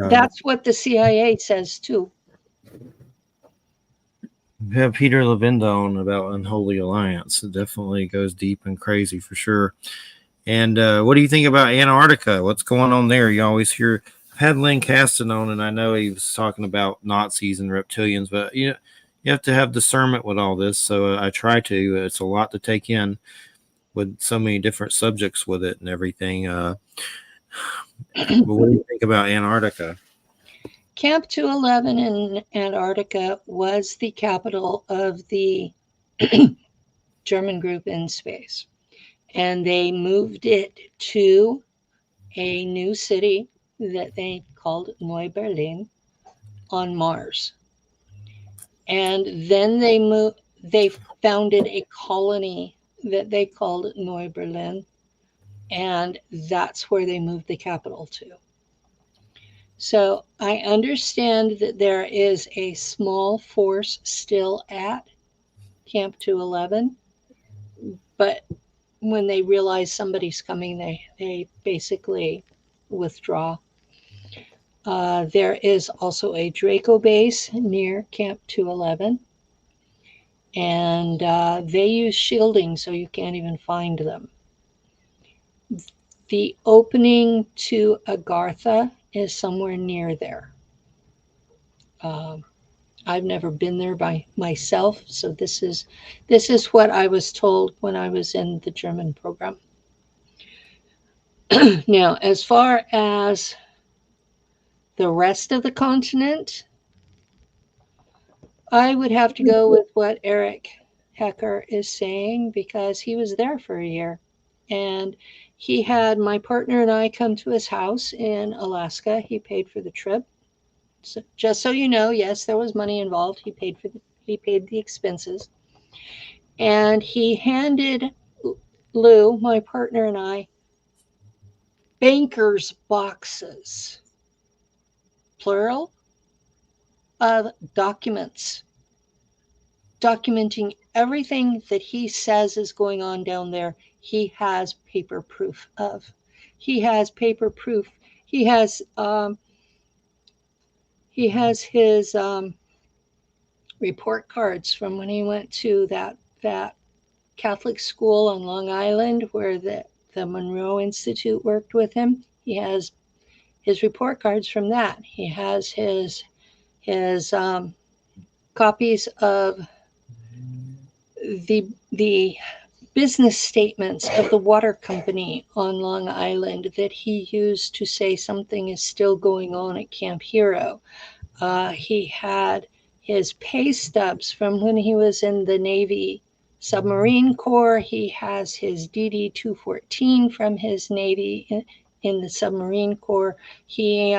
[SPEAKER 3] that's what the CIA says too.
[SPEAKER 1] We have Peter Levenda on about Unholy Alliance. It definitely goes deep and crazy for sure. And what do you think about Antarctica? What's going on there? You always hear. I've had Lynn Caston on, and I know he was talking about Nazis and reptilians, but you have to have discernment with all this. So I try to. It's a lot to take in with so many different subjects with it and everything. But what do you think about Antarctica?
[SPEAKER 3] Camp 211 in Antarctica was the capital of the German group in space. And they moved it to a new city that they called Neu Berlin on Mars. And then they founded a colony that they called Neu Berlin. And that's where they moved the capital to. So I understand that there is a small force still at Camp 211, but when they realize somebody's coming, they basically withdraw. There is also a Draco base near Camp 211, and they use shielding so you can't even find them. The opening to Agartha is somewhere near there. I've never been there by myself, so this is what I was told when I was in the German program. Now, as far as the rest of the continent, I would have to go with what Eric Hecker is saying because he was there for a year. And he had my partner and I come to his house in Alaska. He paid for the trip. So, just so you know, yes, there was money involved. He paid the expenses. And he handed Lou, my partner, and I banker's boxes, plural, of documents documenting everything that he says is going on down there. He has paper proof of. He has paper proof. He has his report cards from when he went to that that Catholic school on Long Island where the Monroe Institute worked with him. He has his report cards from that. He has his copies of the business statements of the water company on Long Island that he used to say something is still going on at Camp Hero. He had his pay stubs from when he was in the Navy Submarine Corps. He has his DD 214 from his Navy in the Submarine Corps. He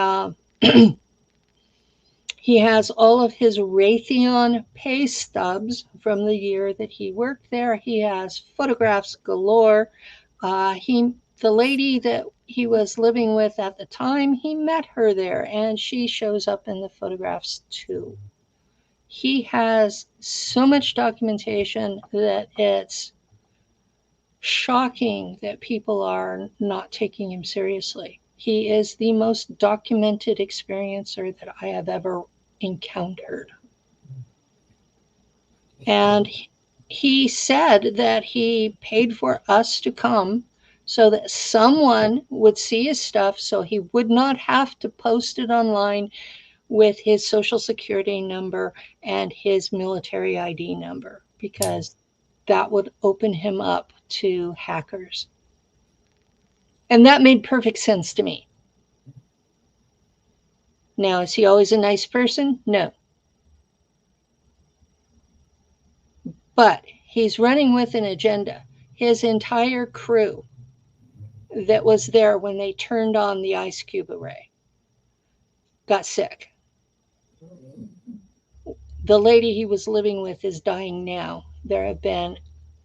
[SPEAKER 3] he has all of his Raytheon pay stubs from the year that he worked there. He has photographs galore. The lady that he was living with at the time, he met her there, and she shows up in the photographs too. He has so much documentation that it's shocking that people are not taking him seriously. He is the most documented experiencer that I have ever encountered. And he said that he paid for us to come so that someone would see his stuff so he would not have to post it online with his social security number and his military ID number, because that would open him up to hackers. And that made perfect sense to me. Now, is he always a nice person? No. But he's running with an agenda. His entire crew that was there when they turned on the ice cube array got sick. The lady he was living with is dying now. There have been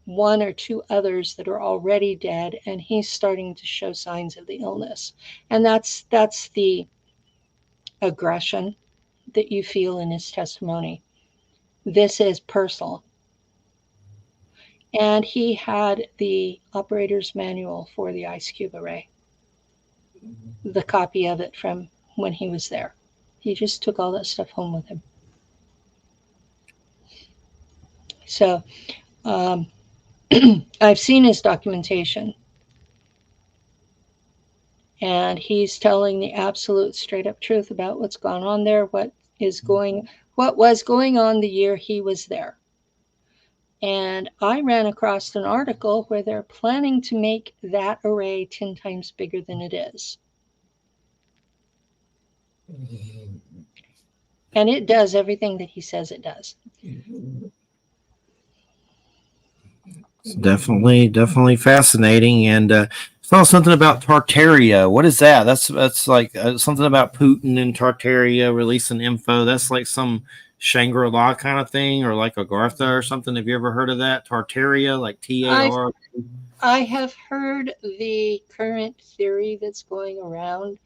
[SPEAKER 3] one or two others that are already dead, and he's starting to show signs of the illness. And that's the aggression that you feel in his testimony. This is personal. And he had the operator's manual for the ice cube array, the copy of it from when he was there. He just took all that stuff home with him. So I've seen his documentation, and he's telling the absolute straight up truth about what's gone on there, what was going on the year he was there. And I ran across an article where they're planning to make that array 10 times bigger than it is. And it does everything that he says it does.
[SPEAKER 1] It's definitely fascinating. And saw something about Tartaria. What is that? That's like something about Putin and Tartaria releasing info. That's like some Shangri-La kind of thing, or like Agartha or something. Have you ever heard of that? Tartaria, like TAR?
[SPEAKER 3] I have heard the current theory that's going around,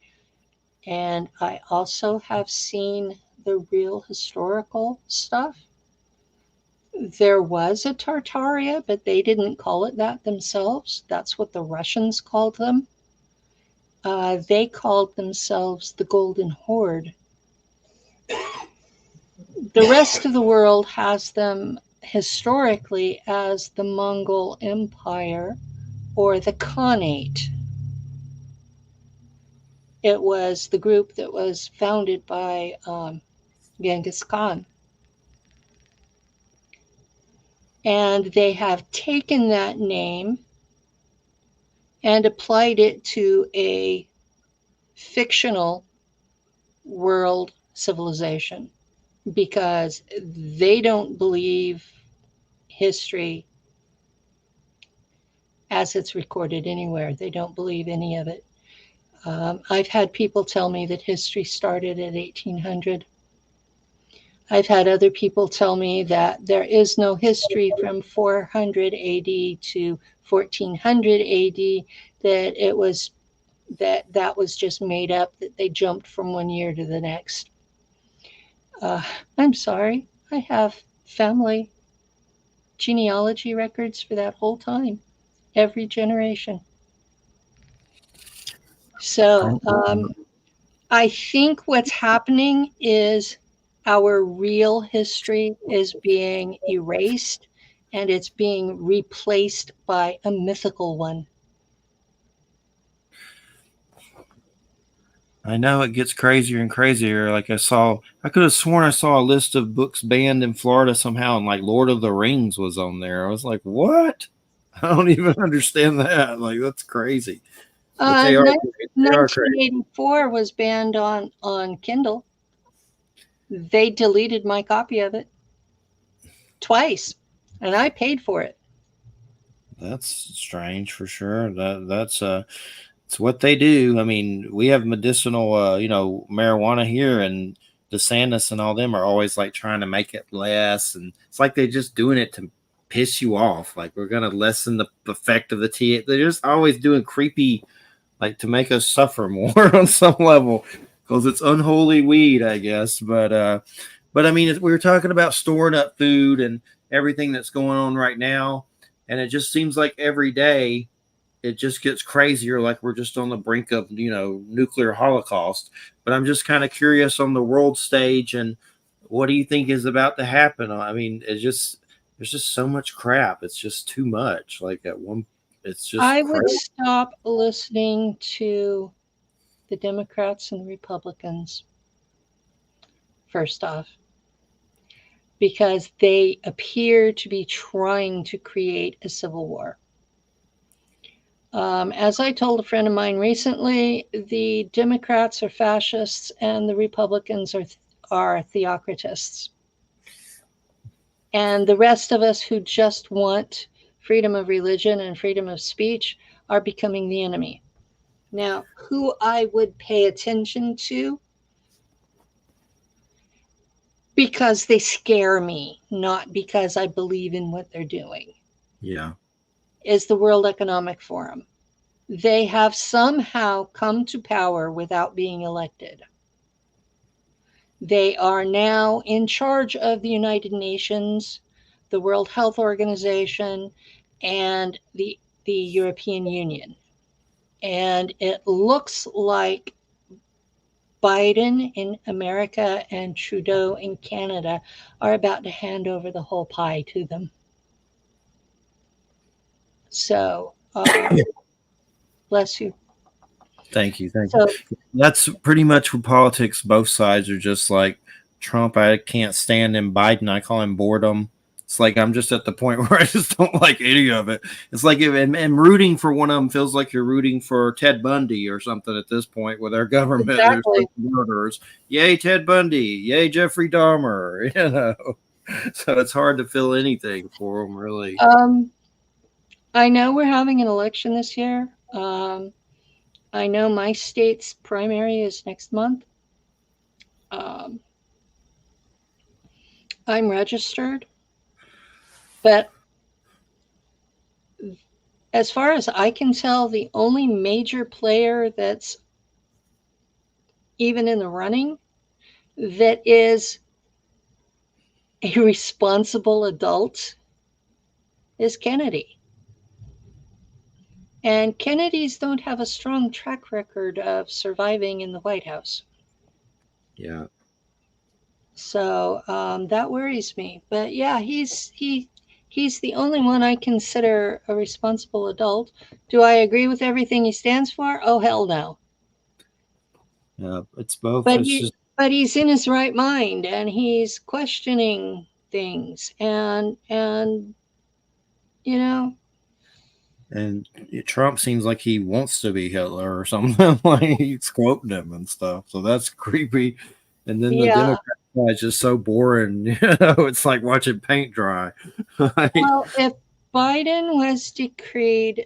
[SPEAKER 3] and I also have seen the real historical stuff. There was a Tartaria, but they didn't call it that themselves. That's what the Russians called them. They called themselves the Golden Horde. The rest of the world has them historically as the Mongol Empire or the Khanate. It was the group that was founded by Genghis Khan. And they have taken that name and applied it to a fictional world civilization, because they don't believe history as it's recorded anywhere. They don't believe any of it. I've had people tell me that history started at 1800. I've had other people tell me that there is no history from 400 AD to 1400 AD, that was just made up, that they jumped from one year to the next. I'm sorry, I have family genealogy records for that whole time, every generation. So I think what's happening is our real history is being erased, and it's being replaced by a mythical one.
[SPEAKER 1] I know it gets crazier and crazier. Like I could have sworn I saw a list of books banned in Florida somehow, and like Lord of the Rings was on there. I was like, what? I don't even understand that. Like, that's crazy. But they are, they are crazy.
[SPEAKER 3] 1984 was banned on Kindle. They deleted my copy of it twice, and I paid for it.
[SPEAKER 1] That's strange for sure. That's it's what they do. I mean, we have medicinal, marijuana here, and DeSantis and all them are always like trying to make it less, and it's like they're just doing it to piss you off. Like, we're gonna lessen the effect of the tea. They're just always doing creepy, like, to make us suffer more on some level because it's unholy weed, I guess. But I mean, we were talking about storing up food and everything that's going on right now, and it just seems like every day it just gets crazier, like we're just on the brink of nuclear holocaust. But I'm just kind of curious on the world stage, and what do you think is about to happen? I mean, there's just so much crap. It's just too much. Like, it's just
[SPEAKER 3] I would
[SPEAKER 1] crazy.
[SPEAKER 3] stop listening to the Democrats and the Republicans, first off, because they appear to be trying to create a civil war. As I told a friend of mine recently, the Democrats are fascists and the Republicans are theocratists. And the rest of us who just want freedom of religion and freedom of speech are becoming the enemy. Now, who I would pay attention to, because they scare me, not because I believe in what they're doing,
[SPEAKER 1] Yeah.
[SPEAKER 3] is the World Economic Forum. They have somehow come to power without being elected. They are now in charge of the United Nations, the World Health Organization, and the European Union. And it looks like Biden in America and Trudeau in Canada are about to hand over the whole pie to them. So, bless you.
[SPEAKER 1] Thank you. Thank you.
[SPEAKER 3] So,
[SPEAKER 1] That's pretty much what politics. Both sides are just like Trump. I can't stand him. Biden, I call him boredom. It's like I'm just at the point where I just don't like any of it. It's like and rooting for one of them feels like you're rooting for Ted Bundy or something at this point with our government.
[SPEAKER 3] exactly.
[SPEAKER 1] There's murderers. Yay, Ted Bundy. Yay, Jeffrey Dahmer. So it's hard to feel anything for them, really.
[SPEAKER 3] I know we're having an election this year. I know my state's primary is next month. I'm registered, but as far as I can tell, the only major player that's even in the running that is a responsible adult is Kennedy. And Kennedys don't have a strong track record of surviving in the White House.
[SPEAKER 1] Yeah.
[SPEAKER 3] So that worries me. But yeah, he's the only one I consider a responsible adult. Do I agree with everything he stands for? Oh, hell no.
[SPEAKER 1] Yeah. It's both.
[SPEAKER 3] But
[SPEAKER 1] It's just.
[SPEAKER 3] but he's in his right mind and he's questioning things and you know.
[SPEAKER 1] And Trump seems like he wants to be Hitler or something. Like, he's quoting him and stuff. So that's creepy. And then the
[SPEAKER 3] Yeah.
[SPEAKER 1] Democrat side is just so boring. It's like watching paint dry.
[SPEAKER 3] Well, if Biden was decreed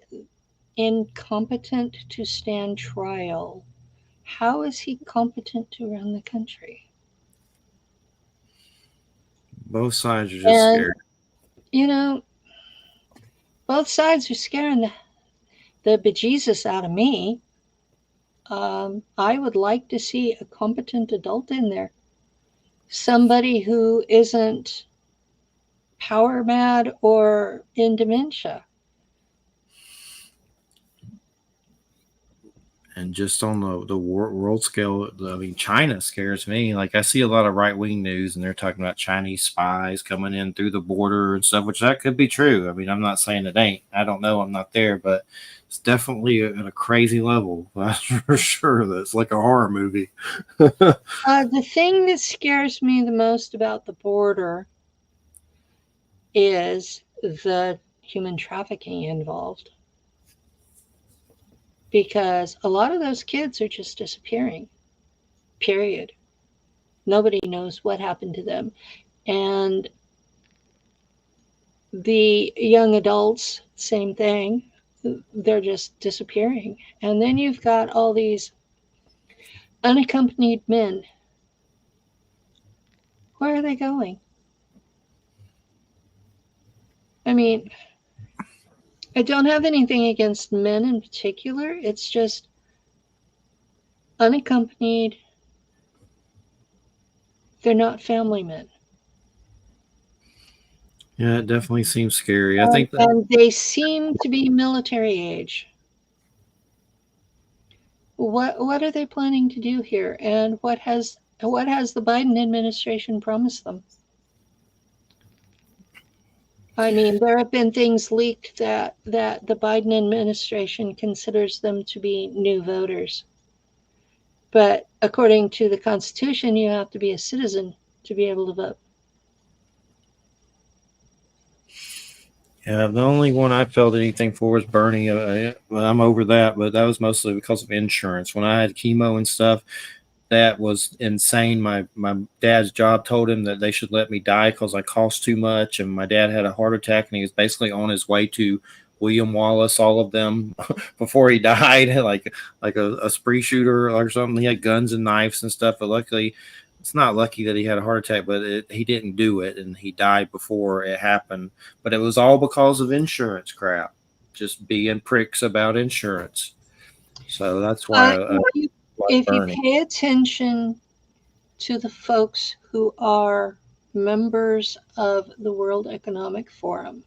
[SPEAKER 3] incompetent to stand trial, how is he competent to run the country?
[SPEAKER 1] Both sides are just
[SPEAKER 3] And,
[SPEAKER 1] scared.
[SPEAKER 3] Both sides are scaring the bejesus out of me. I would like to see a competent adult in there. Somebody who isn't power mad or in dementia.
[SPEAKER 1] And just on the world scale, I mean, China scares me. Like, I see a lot of right wing news, and they're talking about Chinese spies coming in through the border and stuff, which that could be true. I mean, I'm not saying it ain't. I don't know. I'm not there, but it's definitely at a crazy level. That's for sure. That's like a horror movie.
[SPEAKER 3] The thing that scares me the most about the border is the human trafficking involved. Because a lot of those kids are just disappearing, period. Nobody knows what happened to them. And the young adults, same thing. They're just disappearing. And then you've got all these unaccompanied men. Where are they going? I mean, I don't have anything against men in particular. It's just unaccompanied. They're not family men.
[SPEAKER 1] Yeah, it definitely seems scary. I think that
[SPEAKER 3] And they seem to be military age. What are they planning to do here? And what has the Biden administration promised them? I mean, there have been things leaked that the Biden administration considers them to be new voters. But according to the Constitution, you have to be a citizen to be able to vote.
[SPEAKER 1] yeah, the only one I felt anything for was Bernie. Well, I'm over that, but that was mostly because of insurance. When I had chemo and stuff, that was insane. My dad's job told him that they should let me die because I cost too much, and my dad had a heart attack, and he was basically on his way to William Wallace, all of them, before he died, like a spree shooter or something. He had guns and knives and stuff, but luckily, it's not lucky that he had a heart attack, but he didn't do it, and he died before it happened. But it was all because of insurance crap, just being pricks about insurance. So that's why I like
[SPEAKER 3] If you
[SPEAKER 1] Bernie.
[SPEAKER 3] pay attention to the folks who are members of the World Economic Forum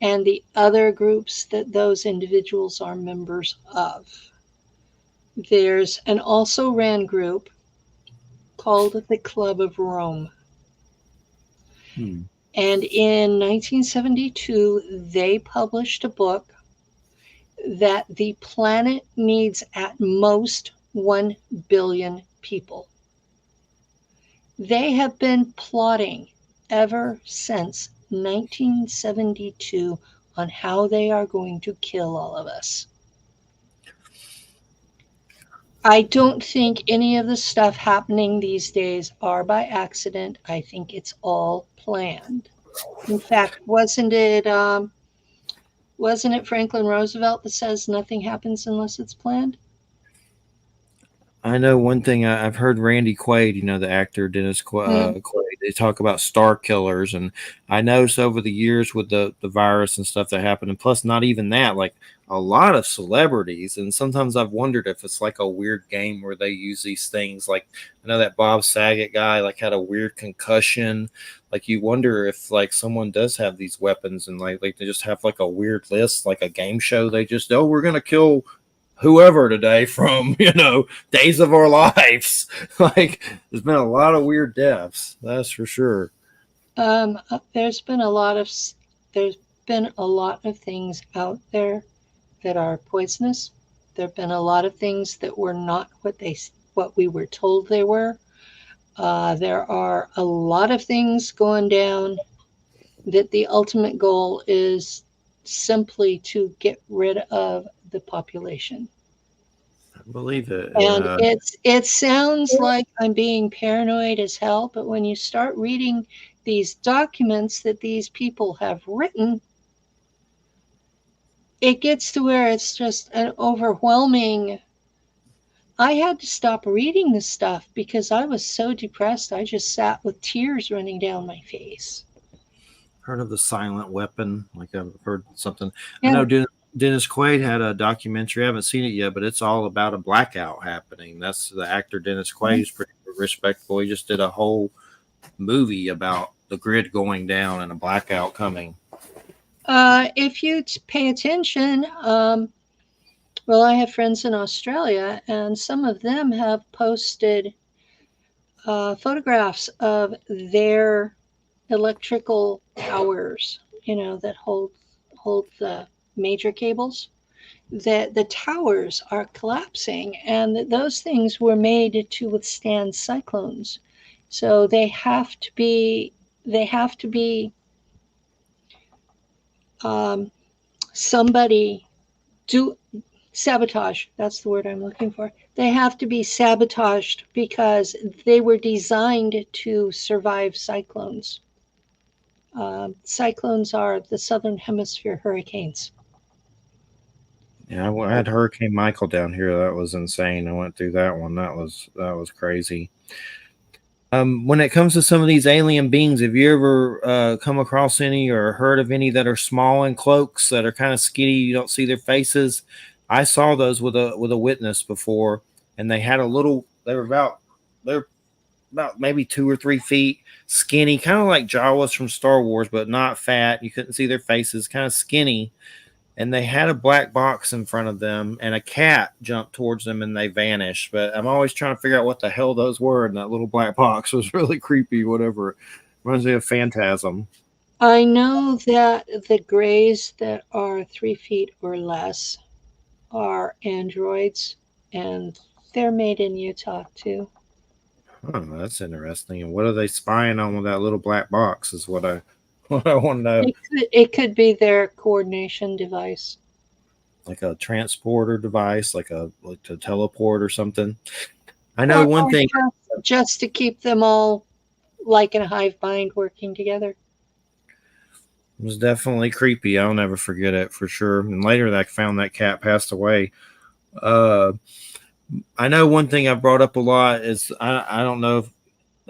[SPEAKER 3] and the other groups that those individuals are members of, there's an also ran group called the Club of Rome.
[SPEAKER 1] Hmm.
[SPEAKER 3] And in 1972, they published a book that the planet needs at most 1 billion people. They have been plotting ever since 1972 on how they are going to kill all of us. I don't think any of the stuff happening these days are by accident. I think it's all planned. In fact, wasn't it Franklin Roosevelt that says nothing happens unless it's planned?
[SPEAKER 1] I know one thing. I've heard Randy Quaid, the actor Dennis
[SPEAKER 3] Mm.
[SPEAKER 1] Quaid. They talk about star killers, and I noticed over the years with the virus and stuff that happened, and plus not even that, like a lot of celebrities. And sometimes I've wondered if it's like a weird game where they use these things. Like I know that Bob Saget guy like had a weird concussion. Like you wonder if like someone does have these weapons and like they just have like a weird list, like a game show. They just we're gonna kill whoever today from Days of Our Lives. Like there's been a lot of weird deaths, that's for sure.
[SPEAKER 3] There's been a lot of things out there that are poisonous. There've been a lot of things that were not what we were told they were. There are a lot of things going down that the ultimate goal is simply to get rid of the population.
[SPEAKER 1] I believe it.
[SPEAKER 3] And it sounds like I'm being paranoid as hell, but when you start reading these documents that these people have written, it gets to where it's just an overwhelming. I had to stop reading this stuff because I was so depressed. I just sat with tears running down my face.
[SPEAKER 1] Heard of the silent weapon? Like I've heard something. I
[SPEAKER 3] Yeah.
[SPEAKER 1] know Dennis Quaid had a documentary. I haven't seen it yet, but it's all about a blackout happening. That's the actor Dennis Quaid is pretty respectable. He just did a whole movie about the grid going down and a blackout coming.
[SPEAKER 3] If you pay attention, Well, I have friends in Australia, and some of them have posted photographs of their electrical towers, that hold the major cables. That the towers are collapsing, and that those things were made to withstand cyclones. So they have to be um, somebody do sabotage. That's the word I'm looking for. They have to be sabotaged because they were designed to survive cyclones. Cyclones are the southern hemisphere hurricanes.
[SPEAKER 1] Yeah, I had Hurricane Michael down here. That was insane. I went through that one. That was crazy. When it comes to some of these alien beings, have you ever come across any or heard of any that are small in cloaks that are kind of skinny? You don't see their faces. I saw those with a witness before, and they had a little. They're about maybe 2 or 3 feet, skinny, kind of like Jawas from Star Wars, but not fat. You couldn't see their faces, kind of skinny, and they had a black box in front of them, and a cat jumped towards them and they vanished. But I'm always trying to figure out what the hell those were, and that little black box was really creepy. Whatever, reminds me of Phantasm.
[SPEAKER 3] I know that the grays that are 3 feet or less are androids, and they're made in Utah too.
[SPEAKER 1] Oh, that's interesting. And what are they spying on with that little black box? Is what I what I want to know.
[SPEAKER 3] It could be their coordination device.
[SPEAKER 1] Like a transporter device, like to teleport or something. I know
[SPEAKER 3] Or,
[SPEAKER 1] one
[SPEAKER 3] or
[SPEAKER 1] thing.
[SPEAKER 3] just to keep them all like in a hive mind working together.
[SPEAKER 1] It was definitely creepy. I'll never forget it for sure. And later, I found that cat passed away. Uh, I know one thing I've brought up a lot is I don't know if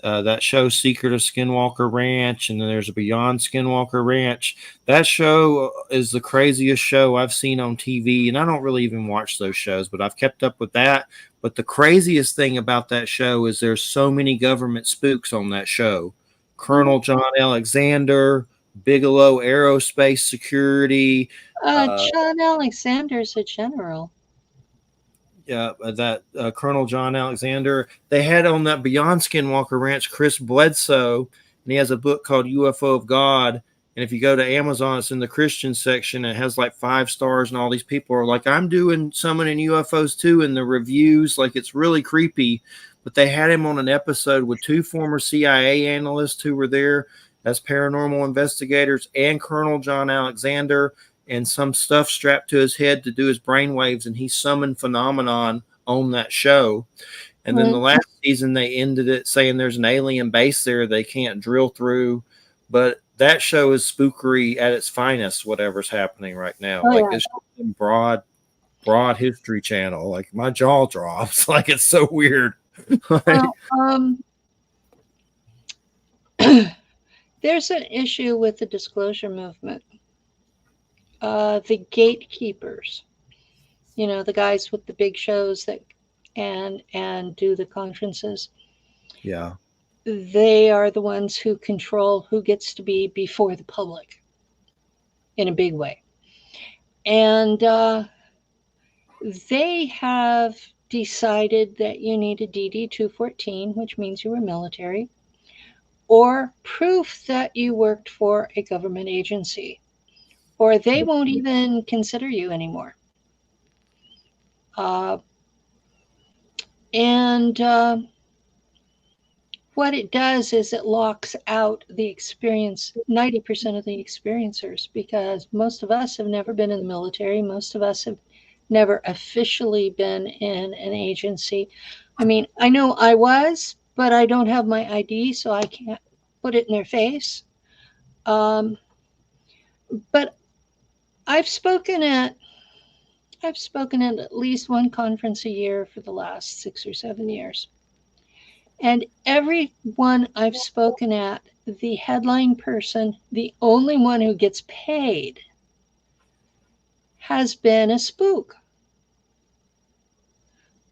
[SPEAKER 1] that show Secret of Skinwalker Ranch, and then there's a Beyond Skinwalker Ranch. That show is the craziest show I've seen on TV, and I don't really even watch those shows, but I've kept up with that. But the craziest thing about that show is there's so many government spooks on that show. Colonel John Alexander, Bigelow Aerospace Security,
[SPEAKER 3] John Alexander's a general.
[SPEAKER 1] that Colonel John Alexander. They had on that Beyond Skinwalker Ranch Chris Bledsoe, and he has a book called UFO of God. And if you go to Amazon, it's in the Christian section. It has like 5 stars, and all these people are like, "I'm doing summoning UFOs too," in the reviews. Like, it's really creepy. But they had him on an episode with 2 former CIA analysts who were there as paranormal investigators, and Colonel John Alexander, and some stuff strapped to his head to do his brainwaves, and he summoned phenomenon on that show. And then the
[SPEAKER 3] Right.
[SPEAKER 1] last season they ended it saying there's an alien base there they can't drill through. But that show is spookery at its finest, whatever's happening right now.
[SPEAKER 3] Oh
[SPEAKER 1] Like,
[SPEAKER 3] yeah.
[SPEAKER 1] it's broad history channel. Like, my jaw drops. Like, it's so weird.
[SPEAKER 3] Well, there's an issue with the disclosure movement. The gatekeepers, the guys with the big shows that and do the conferences,
[SPEAKER 1] Yeah.
[SPEAKER 3] they are the ones who control who gets to be before the public in a big way. And they have decided that you need a DD 214, which means you were military, or proof that you worked for a government agency, or they won't even consider you anymore. And what it does is it locks out the experience, 90% of the experiencers, because most of us have never been in the military. Most of us have never officially been in an agency. I mean, I know I was, but I don't have my ID, so I can't put it in their face. But I've spoken at least one conference a year for the last 6 or 7 years. And every one I've spoken at, the headline person, the only one who gets paid, has been a spook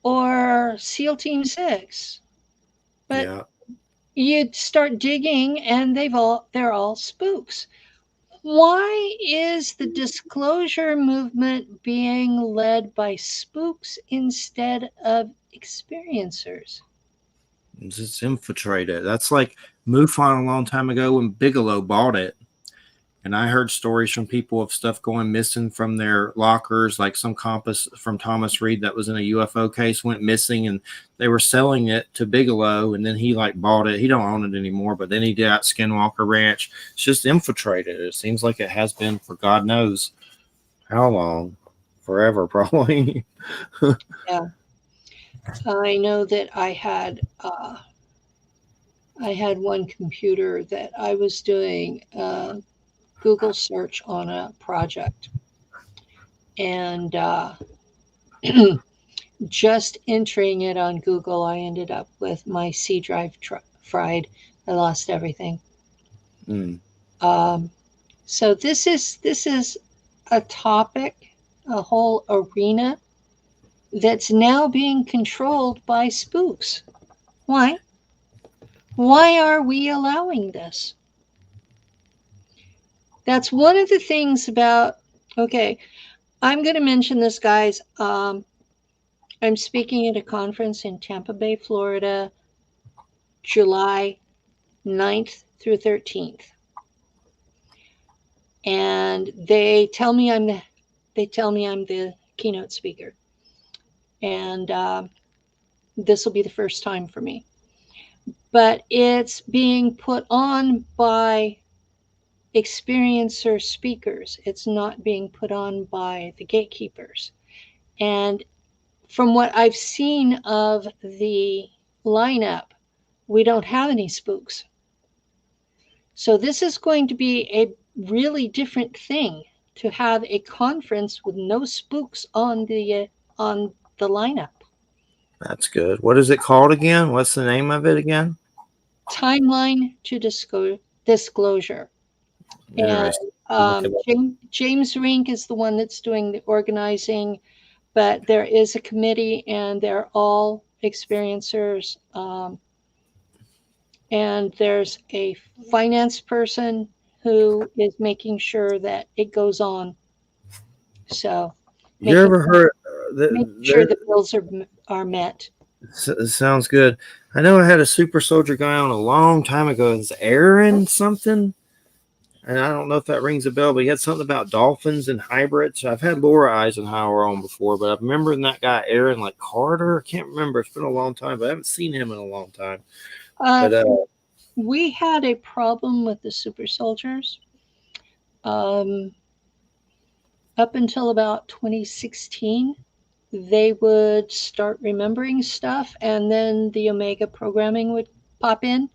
[SPEAKER 3] or SEAL Team 6. But
[SPEAKER 1] Yeah.
[SPEAKER 3] you'd start digging and they're all spooks. Why is the disclosure movement being led by spooks instead of experiencers?
[SPEAKER 1] It's infiltrated. That's like MUFON a long time ago when Bigelow bought it. And I heard stories from people of stuff going missing from their lockers, like some compass from Thomas Reed that was in a UFO case went missing, and they were selling it to Bigelow, and then he like bought it. He don't own it anymore, but then he did at Skinwalker Ranch. It's just infiltrated. It seems like it has been for God knows how long, forever probably.
[SPEAKER 3] Yeah, I know that I had one computer that I was doing a Google search on a project, and just entering it on Google, I ended up with my C drive fried. I lost everything.
[SPEAKER 1] Mm.
[SPEAKER 3] So this is a topic, a whole arena that's now being controlled by spooks. Why? Why are we allowing this? That's one of the things about, okay, I'm going to mention this, guys. I'm speaking at a conference in Tampa Bay, Florida, July 9th through 13th. And they tell me I'm the keynote speaker. And this will be the first time for me. But it's being put on by experiencer speakers. It's not being put on by the gatekeepers. And from what I've seen of the lineup, we don't have any spooks. So this is going to be a really different thing to have a conference with no spooks on the lineup.
[SPEAKER 1] That's good. What is it called again? What's the name of it again?
[SPEAKER 3] Timeline to disclosure. And James Rink is the one that's doing the organizing, but there is a committee, and they're all experiencers. And there's a finance person who is making sure that it goes on. So,
[SPEAKER 1] you ever heard?
[SPEAKER 3] Make sure the bills are met.
[SPEAKER 1] Sounds good. I know I had a super soldier guy on a long time ago. It's Aaron something. And I don't know if that rings a bell, but he had something about dolphins and hybrids. I've had Laura Eisenhower on before, but I remember that guy, Aaron, like Carter. I can't remember. It's been a long time, but I haven't seen him in a long time.
[SPEAKER 3] We had a problem with the super soldiers up until about 2016. They would start remembering stuff, and then the Omega programming would pop in,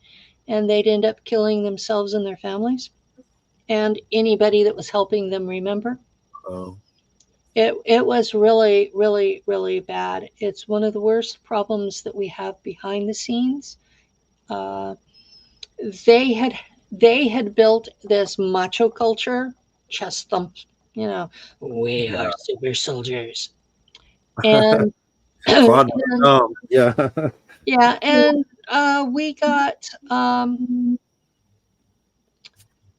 [SPEAKER 3] and they'd end up killing themselves and their families and anybody that was helping them remember.
[SPEAKER 1] Oh.
[SPEAKER 3] It was really, really, really bad. It's one of the worst problems that we have behind the scenes. They had built this macho culture, chest thump, we are super soldiers. And
[SPEAKER 1] yeah.
[SPEAKER 3] Yeah, and we got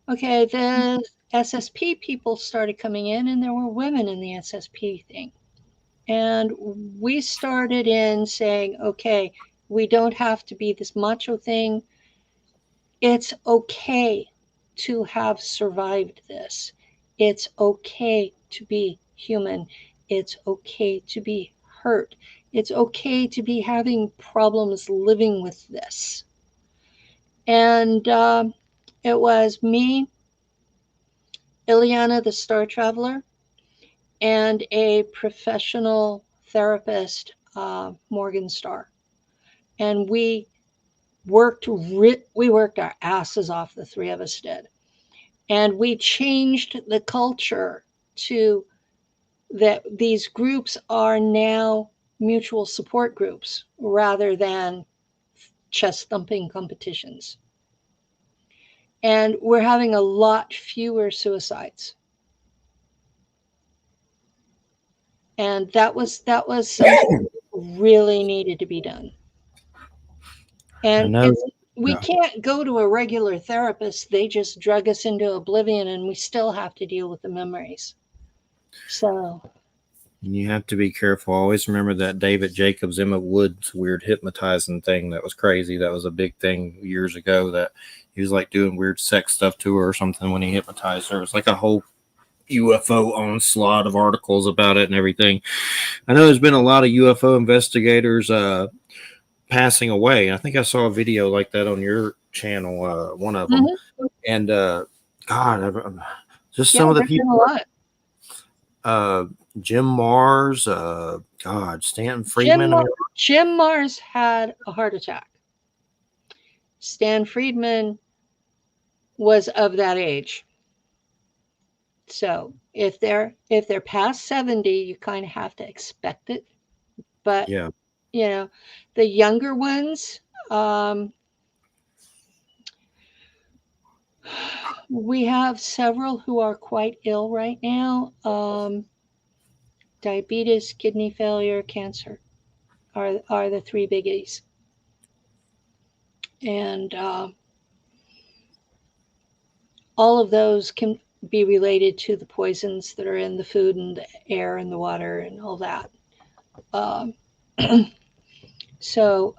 [SPEAKER 3] okay, the SSP people started coming in, and there were women in the SSP thing. And we started in saying, okay, we don't have to be this macho thing. It's okay to have survived this. It's okay to be human. It's okay to be hurt. It's okay to be having problems living with this. And it was me, Ileana the Star Traveler, and a professional therapist, Morgan Starr. And we worked our asses off, the three of us did. And we changed the culture to that these groups are now mutual support groups rather than chest thumping competitions. And we're having a lot fewer suicides. And that was something that really needed to be done. And We
[SPEAKER 1] Yeah.
[SPEAKER 3] can't go to a regular therapist. They just drug us into oblivion, and we still have to deal with the memories. So,
[SPEAKER 1] You have to be careful. Always remember that David Jacobs, Emma Woods weird hypnotizing thing. That was crazy. That was a big thing years ago. That he was like doing weird sex stuff to her or something when he hypnotized her. It was like a whole UFO onslaught of articles about it and everything. I know there's been a lot of UFO investigators passing away. I think I saw a video like that on your channel, one of them. And just
[SPEAKER 3] yeah,
[SPEAKER 1] some of the
[SPEAKER 3] there's been a
[SPEAKER 1] people.
[SPEAKER 3] lot.
[SPEAKER 1] Jim Mars, Stanton Friedman.
[SPEAKER 3] Jim Mars had a heart attack. Stan Friedman was of that age. So if they're past 70, you kind of have to expect it. But
[SPEAKER 1] Yeah,
[SPEAKER 3] you know, the younger ones, we have several who are quite ill right now. Diabetes, kidney failure, cancer are the three biggies. And all of those can be related to the poisons that are in the food and the air and the water and all that. Um, so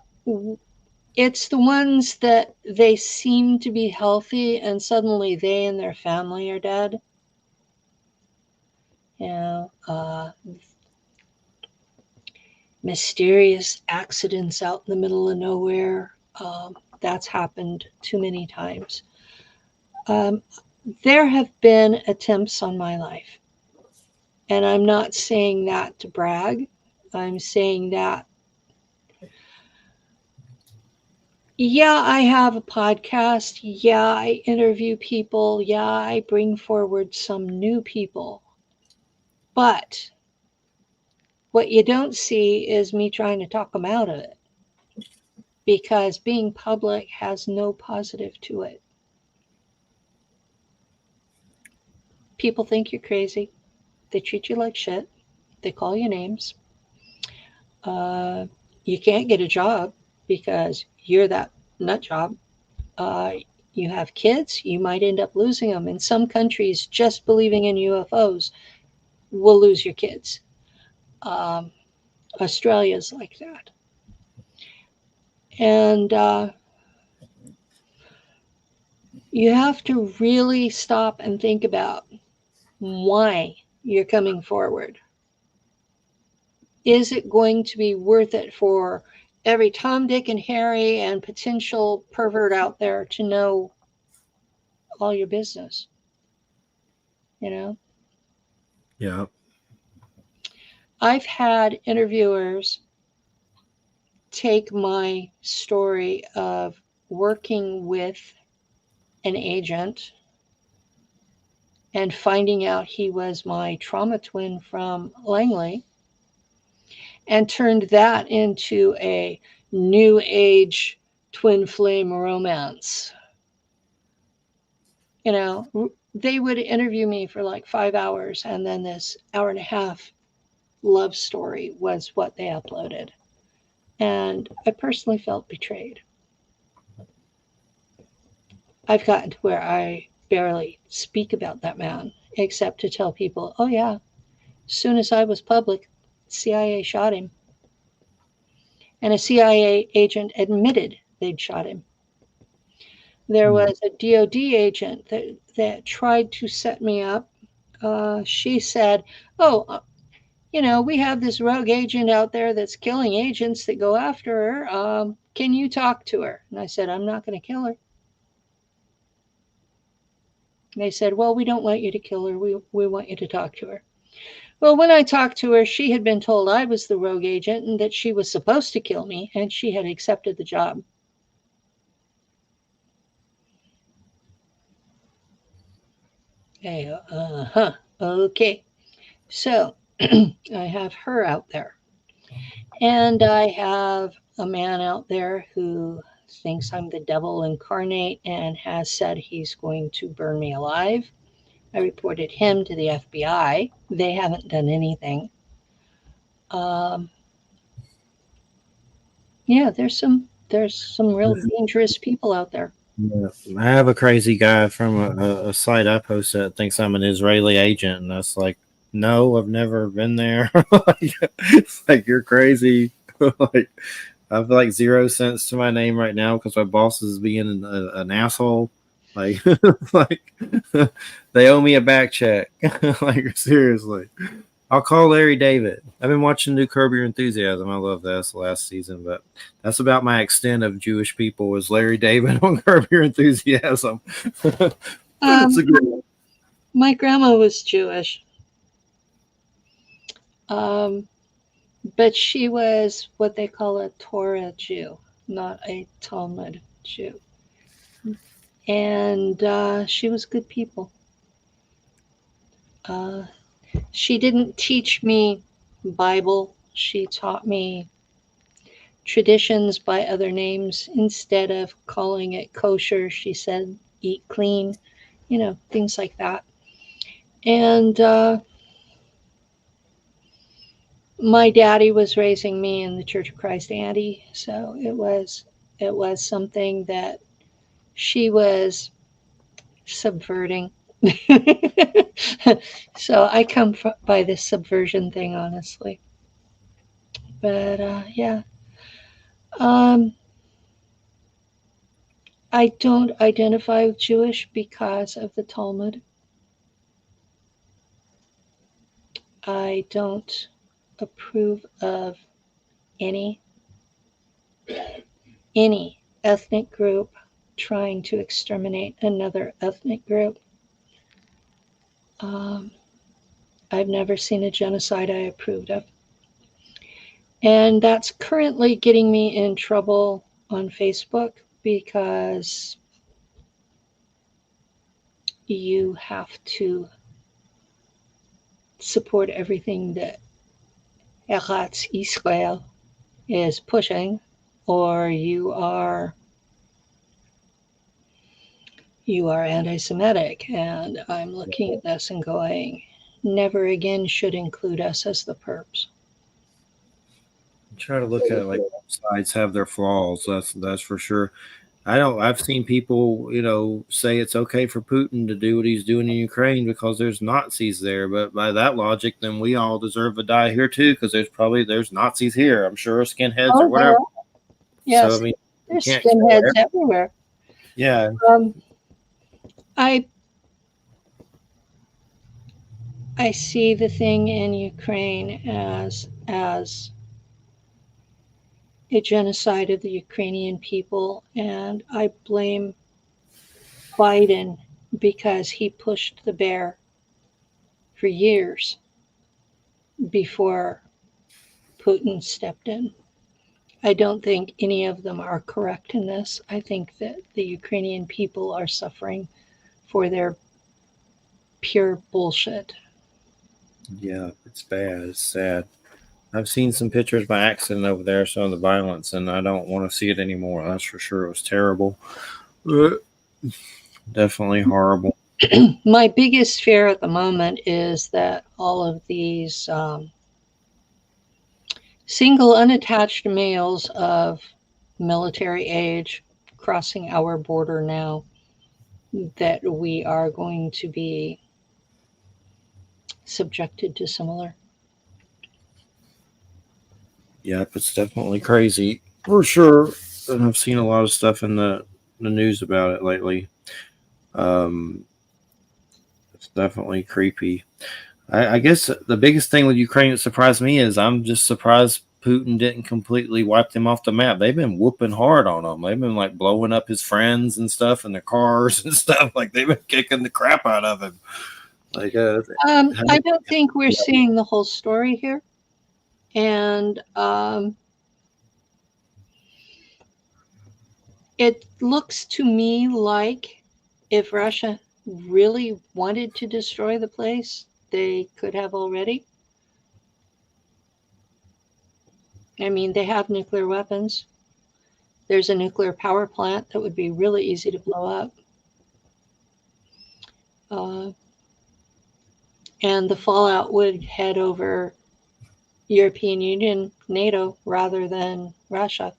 [SPEAKER 3] it's the ones that they seem to be healthy and suddenly they and their family are dead. You know, mysterious accidents out in the middle of nowhere. That's happened too many times. Um, there have been attempts on my life, and I'm not saying that to brag. I'm saying that, yeah, I have a podcast. Yeah, I interview people. Yeah, I bring forward some new people. But what you don't see is me trying to talk them out of it because being public has no positive to it. People think you're crazy. They treat you like shit. They call you names. Uh, you can't get a job because you're that nut job. Uh, you have kids, you might end up losing them. In some countries, just believing in UFOs will lose your kids. Um, Australia's like that. And you have to really stop and think about why you're coming forward. Is it going to be worth it for every Tom, Dick, and Harry and potential pervert out there to know all your business? You know,
[SPEAKER 1] yeah,
[SPEAKER 3] I've had interviewers take my story of working with an agent and finding out he was my trauma twin from Langley and turned that into a new age twin flame romance. You know, they would interview me for like 5 hours, and then this hour and a half love story was what they uploaded. And I personally felt betrayed. I've gotten to where I barely speak about that man, except to tell people, oh, yeah, as soon as I was public, CIA shot him. And a CIA agent admitted they'd shot him. There was a DOD agent that tried to set me up. She said, oh, you know, we have this rogue agent out there that's killing agents that go after her. Can you talk to her? And I said, I'm not going to kill her. And they said, well, we don't want you to kill her. We want you to talk to her. Well, when I talked to her, she had been told I was the rogue agent and that she was supposed to kill me, and she had accepted the job. Hey, okay. So I have her out there. And I have a man out there who thinks I'm the devil incarnate and has said he's going to burn me alive. I reported him to the FBI. They haven't done anything. Yeah, there's there's some real dangerous people out there.
[SPEAKER 1] Yeah. I have a crazy guy from a site I post that thinks I'm an Israeli agent, and that's like, no, I've never been there. It's like you're crazy. Like I have like 0 cents to my name right now because my boss is being an asshole. Like, like they owe me a back check. Like seriously. I'll call Larry David. I've been watching new Curb Your Enthusiasm. I love that. That's the last season, but that's about my extent of Jewish people is Larry David on Curb Your Enthusiasm. But it's a good one.
[SPEAKER 3] My grandma was Jewish, but she was what they call a Torah Jew, not a Talmud Jew. And she was good people. She didn't teach me Bible. She taught me traditions by other names. Instead of calling it kosher, she said, eat clean, things like that. And my daddy was raising me in the Church of Christ Anti, so it was something that she was subverting. So I come by this subversion thing, honestly. But yeah, um, I don't identify with Jewish because of the Talmud. I don't approve of any ethnic group trying to exterminate another ethnic group. I've never seen a genocide I approved of. And that's currently getting me in trouble on Facebook because you have to support everything that Eretz Israel is pushing, or you are anti-Semitic. And I'm looking at this and going, never again should include us as the perps.
[SPEAKER 1] Try to look at like both sides have their flaws. That's for sure. I've seen people, say it's okay for Putin to do what he's doing in Ukraine because there's Nazis there. But by that logic, then we all deserve to die here too, because there's Nazis here. I'm sure skinheads or whatever.
[SPEAKER 3] Yes,
[SPEAKER 1] so I mean,
[SPEAKER 3] there's skinheads everywhere.
[SPEAKER 1] Yeah.
[SPEAKER 3] I see the thing in Ukraine as a genocide of the Ukrainian people, and I blame Biden because he pushed the bear for years before Putin stepped in. I don't think any of them are correct in this. I think that the Ukrainian people are suffering for their pure bullshit.
[SPEAKER 1] Yeah, it's bad. It's sad. I've seen some pictures by accident over there, some of the violence, and I don't want to see it anymore. That's for sure. It was terrible. Definitely horrible.
[SPEAKER 3] My biggest fear at the moment is that all of these single unattached males of military age crossing our border now, that we are going to be subjected to similar.
[SPEAKER 1] Yep, it's definitely crazy for sure. And I've seen a lot of stuff in the news about it lately. It's definitely creepy. I guess the biggest thing with Ukraine that surprised me is I'm just surprised Putin didn't completely wipe them off the map. They've been whooping hard on him. They've been like blowing up his friends and stuff in their cars and stuff. Like they've been kicking the crap out of him. Like,
[SPEAKER 3] I don't think we're seeing the whole story here. And it looks to me like if Russia really wanted to destroy the place, they could have already. I mean, they have nuclear weapons. There's a nuclear power plant that would be really easy to blow up. And the fallout would head over European Union, NATO, rather than Russia.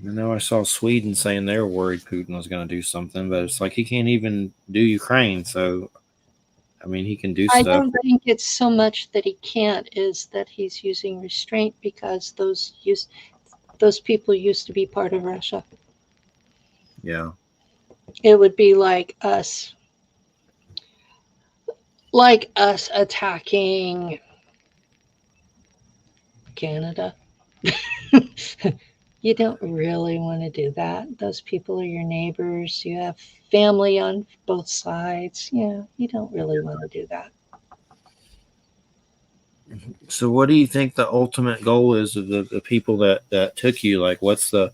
[SPEAKER 1] I know I saw Sweden saying they were worried Putin was going to do something, but it's like he can't even do Ukraine. So, I mean, he can do
[SPEAKER 3] I
[SPEAKER 1] stuff.
[SPEAKER 3] don't think it's so much that he can't, is that he's using restraint because those people used to be part of Russia.
[SPEAKER 1] Yeah.
[SPEAKER 3] It would be like us attacking Canada. You don't really want to do that. Those people are your neighbors. You have family on both sides. You don't really want to do that.
[SPEAKER 1] So, what do you think the ultimate goal is of the people that took you? Like, what's the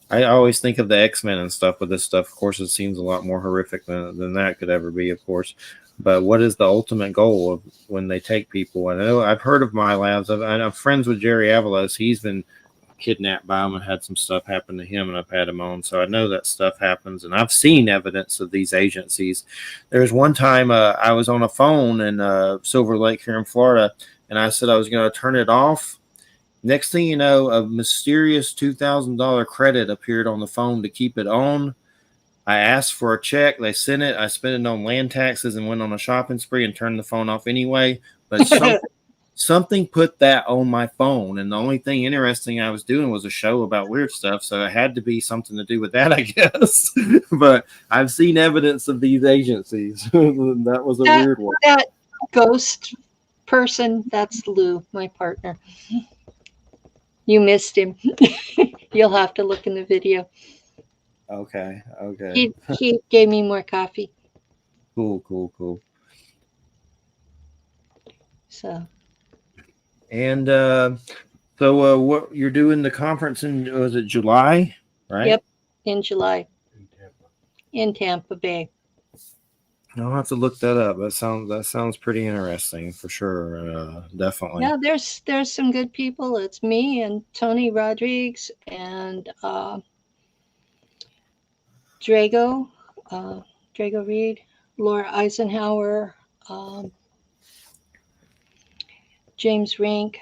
[SPEAKER 1] I always think of the X-Men and stuff with this stuff. Of course, it seems a lot more horrific than that could ever be, of course. But what is the ultimate goal of when they take people? I know I've heard of my labs. I'm friends with Jerry Avalos. He's been kidnapped by them and had some stuff happen to him, and I've had him on. So I know that stuff happens, and I've seen evidence of these agencies. There's one time I was on a phone in Silver Lake here in Florida, and I said I was going to turn it off. Next thing you know, a mysterious $2,000 credit appeared on the phone to keep it on. I asked for a check. They sent it. I spent it on land taxes and went on a shopping spree and turned the phone off anyway. But something put that on my phone. And the only thing interesting I was doing was a show about weird stuff. So it had to be something to do with that, I guess. But I've seen evidence of these agencies. That was a weird one.
[SPEAKER 3] That ghost person, that's Lou, my partner. You missed him. You'll have to look in the video.
[SPEAKER 1] Okay.
[SPEAKER 3] He gave me more coffee.
[SPEAKER 1] Cool.
[SPEAKER 3] So.
[SPEAKER 1] And so what you're doing the conference in, was it July, right?
[SPEAKER 3] Yep, in July. In Tampa Bay.
[SPEAKER 1] I'll have to look that up. That sounds pretty interesting for sure. Definitely.
[SPEAKER 3] Yeah, there's some good people. It's me and Tony Rodriguez and Drago Reed, Laura Eisenhower, James Rink.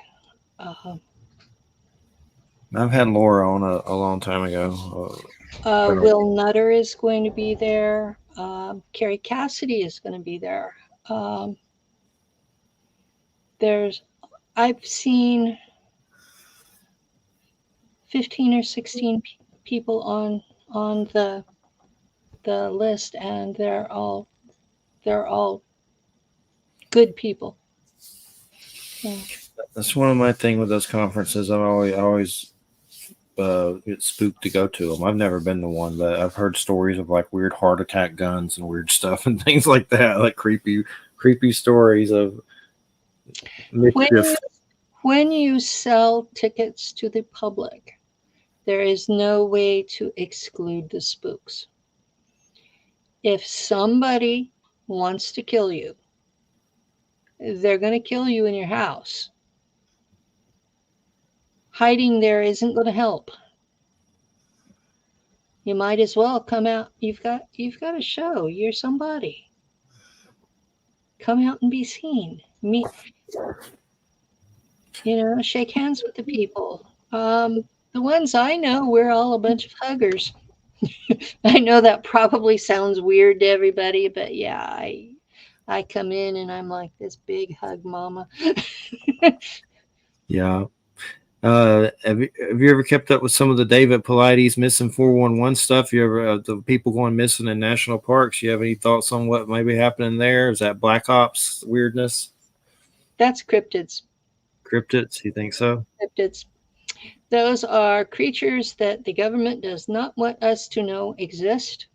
[SPEAKER 1] I've had Laura on a long time ago.
[SPEAKER 3] Will Nutter is going to be there. Carrie Cassidy is going to be there. I've seen 15 or 16 people on the list, and they're all good people. Yeah.
[SPEAKER 1] That's one of my thing with those conferences. I always get spooked to go to them. I've never been to one, but I've heard stories of like weird heart attack guns and weird stuff and things like that, like creepy stories of mischief.
[SPEAKER 3] When you sell tickets to the public, there is no way to exclude the spooks. If somebody wants to kill you, they're going to kill you in your house. Hiding there isn't going to help. You might as well come out. You've got a show. You're somebody. Come out and be seen. Meet. Shake hands with the people. The ones I know, we're all a bunch of huggers. I know that probably sounds weird to everybody, but yeah, I come in and I'm like this big hug mama.
[SPEAKER 1] Yeah. Have you ever kept up with some of the David Paulides missing 411 stuff? You ever the people going missing in national parks? You have any thoughts on what may be happening there? Is that Black Ops weirdness?
[SPEAKER 3] That's cryptids.
[SPEAKER 1] Cryptids? You think so?
[SPEAKER 3] Cryptids. Those are creatures that the government does not want us to know exist.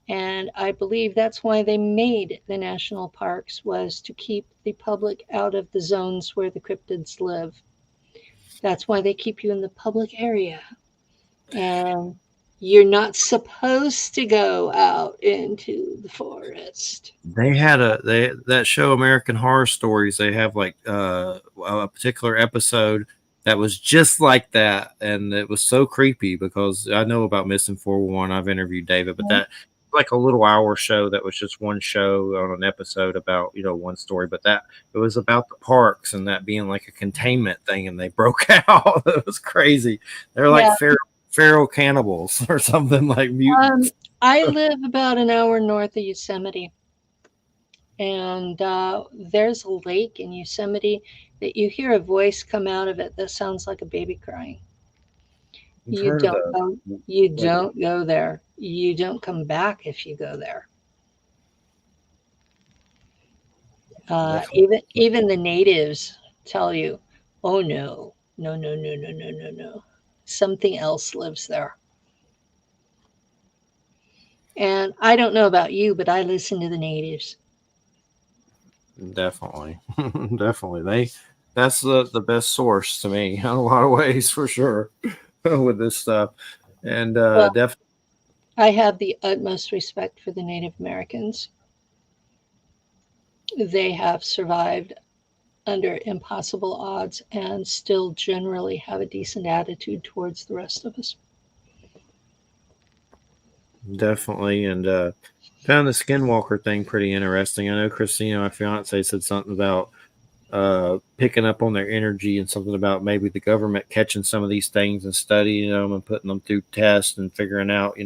[SPEAKER 3] And I believe that's why they made the national parks, was to keep the public out of the zones where the cryptids live. That's why they keep you in the public area. And you're not supposed to go out into the forest.
[SPEAKER 1] They had that show American Horror Stories. They have like a particular episode that was just like that, and it was so creepy because I know about Missing 411. I've interviewed David, but that like a little hour show that was just one show on an episode about one story, but that it was about the parks and that being like a containment thing, and they broke out. It was crazy. They're like feral cannibals or something like mutants.
[SPEAKER 3] I live about an hour north of Yosemite, and there's a lake in Yosemite that you hear a voice come out of it that sounds like a baby crying.
[SPEAKER 1] I've
[SPEAKER 3] You
[SPEAKER 1] heard of
[SPEAKER 3] don't
[SPEAKER 1] the
[SPEAKER 3] go. You
[SPEAKER 1] like,
[SPEAKER 3] don't go there. You don't come back if you go there.
[SPEAKER 1] definitely.
[SPEAKER 3] Even the natives tell you, "Oh no, no, no, no, no, no, no, no. Something else lives there." And I don't know about you, but I listen to the natives.
[SPEAKER 1] Definitely. Definitely. That's the best source to me in a lot of ways for sure with this stuff. And
[SPEAKER 3] Well,
[SPEAKER 1] definitely
[SPEAKER 3] I have the utmost respect for the Native Americans. They have survived under impossible odds and still generally have a decent attitude towards the rest of us.
[SPEAKER 1] definitely and found the skinwalker thing pretty interesting. I know Christina, my fiance, said something about picking up on their energy and something about maybe the government catching some of these things and studying them and putting them through tests and figuring out,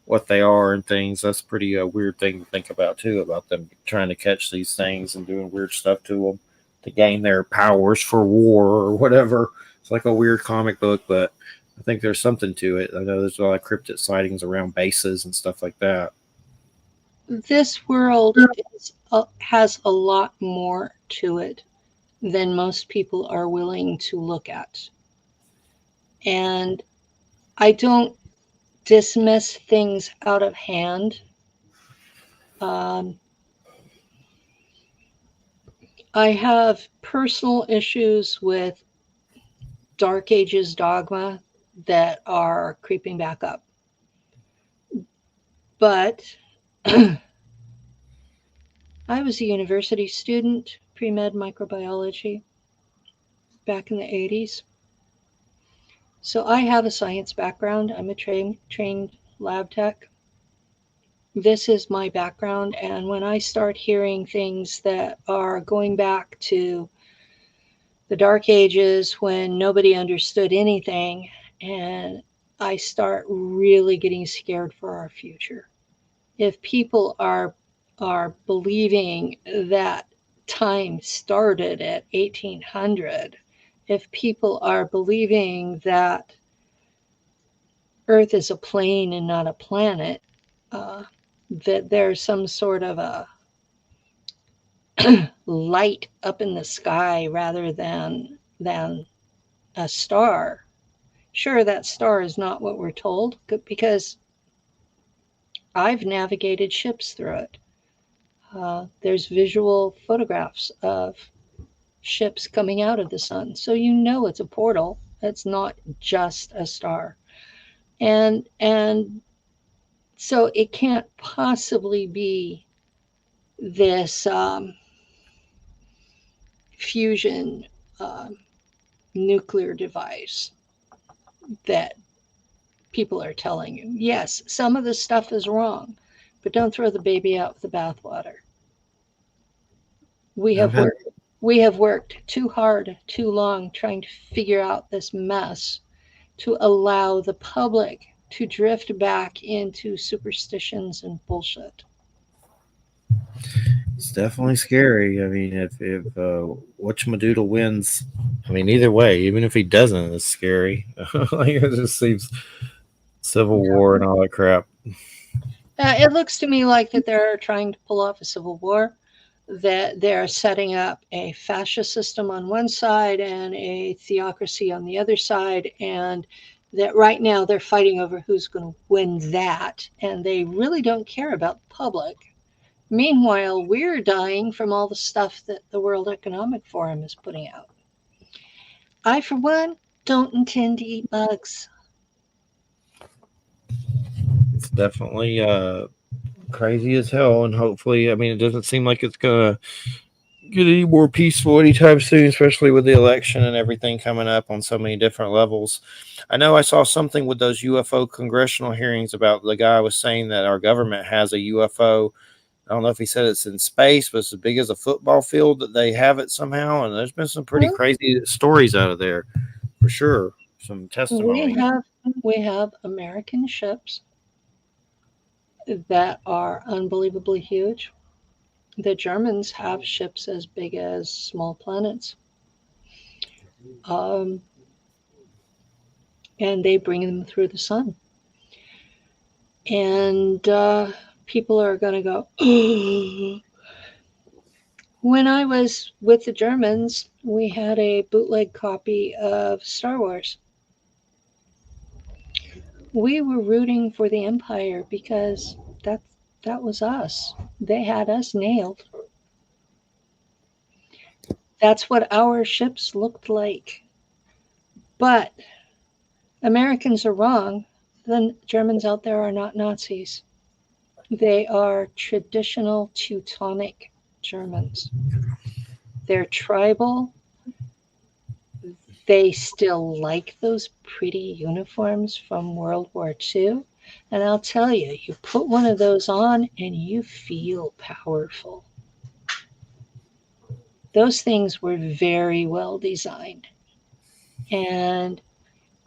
[SPEAKER 1] what they are and things. That's pretty weird thing to think about too, about them trying to catch these things and doing weird stuff to them to gain their powers for war or whatever. It's like a weird comic book, but I think there's something to it. I know there's a lot of cryptid sightings around bases and stuff like that.
[SPEAKER 3] This world has a lot more to it than most people are willing to look at. And I don't dismiss things out of hand. Um, I have personal issues with Dark Ages dogma that are creeping back up. But I was a university student, pre med microbiology, back in the 80s. So I have a science background. I'm a trained lab tech. This is my background. And when I start hearing things that are going back to the dark ages when nobody understood anything, and I start really getting scared for our future. If people are believing that time started at 1800, if people are believing that Earth is a plane and not a planet, uh, that there's some sort of a light up in the sky rather than a star. Sure, that star is not what we're told because I've navigated ships through it. There's visual photographs of ships coming out of the sun, so you know it's a portal. It's not just a star, and so it can't possibly be this fusion um, nuclear device that people are telling you. Yes, some of the stuff is wrong, but don't throw the baby out with the bathwater. We
[SPEAKER 1] I've
[SPEAKER 3] have
[SPEAKER 1] had
[SPEAKER 3] worked we have worked too hard, too long trying to figure out this mess to allow the public to drift back into superstitions and bullshit.
[SPEAKER 1] It's definitely scary. I mean, if Whatchamadoodle wins, I mean, either way, even if he doesn't, it's scary. Like it just seems civil war and all that crap.
[SPEAKER 3] It looks to me like that they're trying to pull off a civil war, that they're setting up a fascist system on one side and a theocracy on the other side, and that right now they're fighting over who's going to win that, and they really don't care about the public. Meanwhile, we're dying from all the stuff that the World Economic Forum is putting out. I, for one, don't intend to eat bugs.
[SPEAKER 1] It's definitely crazy as hell, and hopefully, I mean, it doesn't seem like it's gonna get any more peaceful anytime soon, especially with the election and everything coming up on so many different levels. I know I saw something with those UFO congressional hearings about the guy was saying that our government has a UFO. I don't know if he said it's in space, but it's as big as a football field that they have it somehow. And there's been some pretty
[SPEAKER 3] Well,
[SPEAKER 1] crazy stories out of there for sure. Some
[SPEAKER 3] we
[SPEAKER 1] testimony.
[SPEAKER 3] have we have American ships that are unbelievably huge. The Germans have ships as big as small planets. Um, and they bring them through the sun. And people are going to go, when I was with the Germans, we had a bootleg copy of Star Wars. We were rooting for the Empire because that was us. They had us nailed. That's what our ships looked like. But Americans are wrong. The Germans out there are not Nazis. They are traditional Teutonic Germans. They're tribal. They still like those pretty uniforms from World War II. And I'll tell you, you put one of those on and you feel powerful. Those things were very well designed. And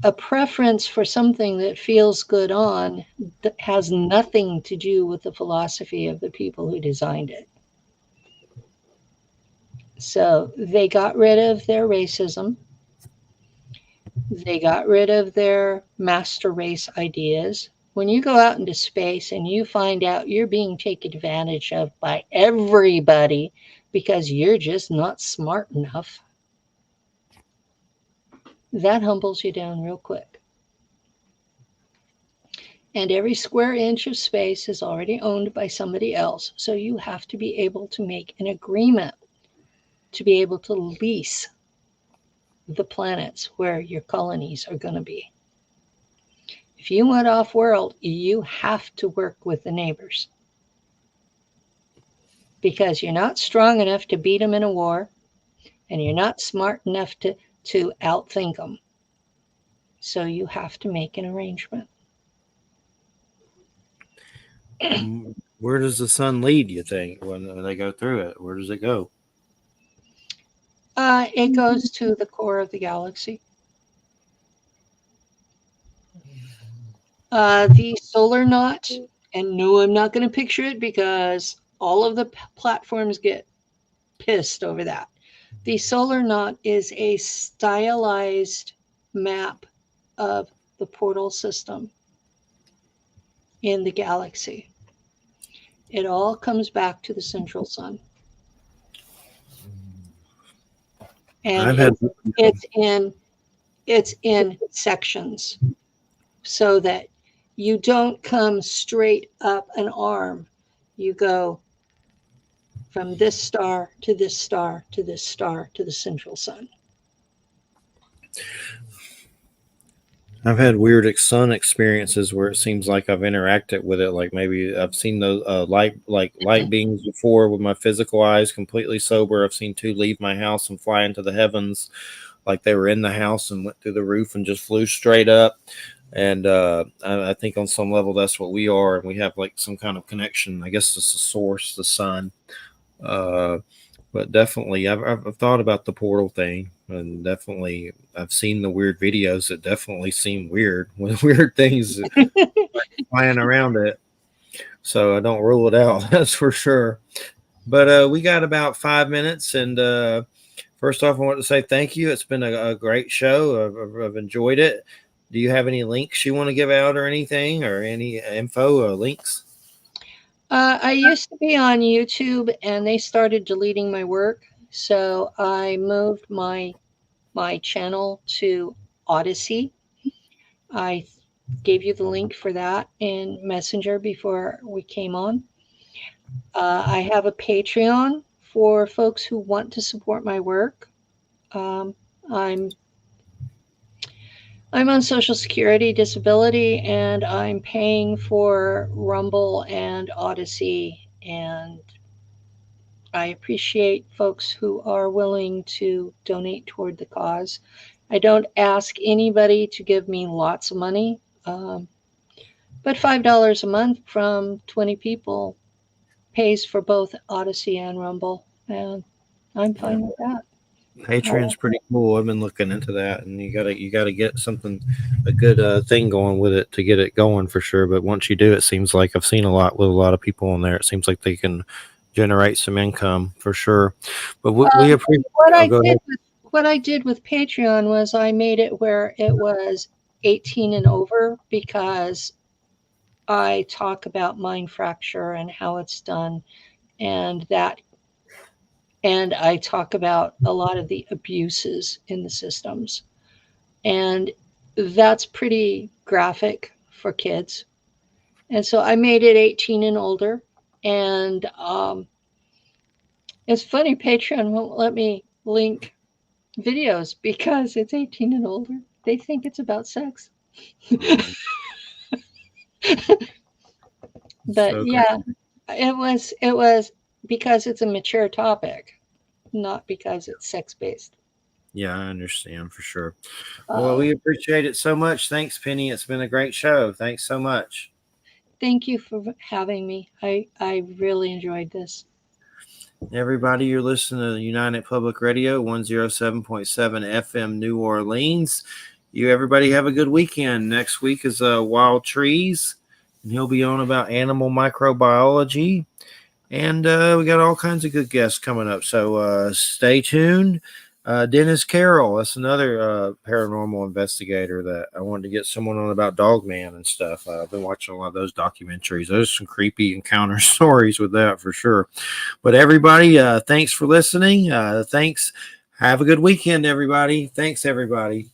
[SPEAKER 3] a preference for something that feels good on that has nothing to do with the philosophy of the people who designed it. So they got rid of their racism. They got rid of their master race ideas. When you go out into space and you find out you're being taken advantage of by everybody because you're just not smart enough, that humbles you down real quick. And every square inch of space is already owned by somebody else. So you have to be able to make an agreement to be able to lease the planets where your colonies are going to be. If you went off world, you have to work with the neighbors because you're not strong enough to beat them in a war and you're not smart enough to outthink them. So you have to make an arrangement.
[SPEAKER 1] Where does the sun lead, you think, when they go through it? Where does it go?
[SPEAKER 3] It goes to the core of the galaxy. The solar knot, and no, I'm not going to picture it because all of the platforms get pissed over that. The solar knot is a stylized map of the portal system in the galaxy. It all comes back to the central sun. And it's in sections so that you don't come straight up an arm. You go from this star to this star to this star to the central sun.
[SPEAKER 1] I've had weird sun experiences where it seems like I've interacted with it. Like maybe I've seen those light beams before with my physical eyes, completely sober. I've seen two leave my house and fly into the heavens, like they were in the house and went through the roof and just flew straight up. And I think on some level that's what we are, and we have like some kind of connection. I guess it's the source, the sun. But definitely, I've thought about the portal thing, and definitely I've seen the weird videos that definitely seem weird with weird things flying around it. So I don't rule it out. That's for sure. But we got about 5 minutes, and first off, I want to say thank you. It's been a great show. I've enjoyed it. Do you have any links you want to give out, or anything, or any info or links?
[SPEAKER 3] I used to be on YouTube, and they started deleting my work, so I moved my channel to Odyssey. I gave you the link for that in Messenger before we came on. I have a Patreon for folks who want to support my work. I'm on Social Security disability, and I'm paying for Rumble and Odyssey, and I appreciate folks who are willing to donate toward the cause. I don't ask anybody to give me lots of money, but $5 a month from 20 people pays for both Odyssey and Rumble, and I'm fine with that.
[SPEAKER 1] Patreon's pretty cool. I've been looking into that, and you gotta get something, a good thing going with it to get it going for sure. But once you do, it seems like I've seen a lot with a lot of people on there. It seems like they can generate some income for sure. But we appreciate.
[SPEAKER 3] What
[SPEAKER 1] Oh,
[SPEAKER 3] I
[SPEAKER 1] go
[SPEAKER 3] did
[SPEAKER 1] ahead.
[SPEAKER 3] what I did with Patreon was I made it where it was 18 and over, because I talk about mind fracture and how it's done, and I talk about a lot of the abuses in the systems. And that's pretty graphic for kids. And so I made it 18 and older. And it's funny, Patreon won't let me link videos because it's 18 and older. They think it's about sex. But
[SPEAKER 1] So
[SPEAKER 3] yeah, it was because it's a mature topic, not because it's sex based.
[SPEAKER 1] yeah, I understand for sure. Well,
[SPEAKER 3] Uh,
[SPEAKER 1] we appreciate it so much. Thanks, Penny. It's been a great show. Thanks so much.
[SPEAKER 3] Thank you for having me. I really enjoyed this.
[SPEAKER 1] Everybody, you're listening to United Public Radio 107.7 FM New Orleans. You everybody have a good weekend. Next week is Wild Trees, and he'll be on about animal microbiology. And we got all kinds of good guests coming up. So stay tuned. Dennis Carroll, that's another paranormal investigator that I wanted to get someone on about Dogman and stuff. I've been watching a lot of those documentaries. There's some creepy encounter stories with that for sure. But everybody, thanks for listening. Thanks. Have a good weekend, everybody. Thanks, everybody.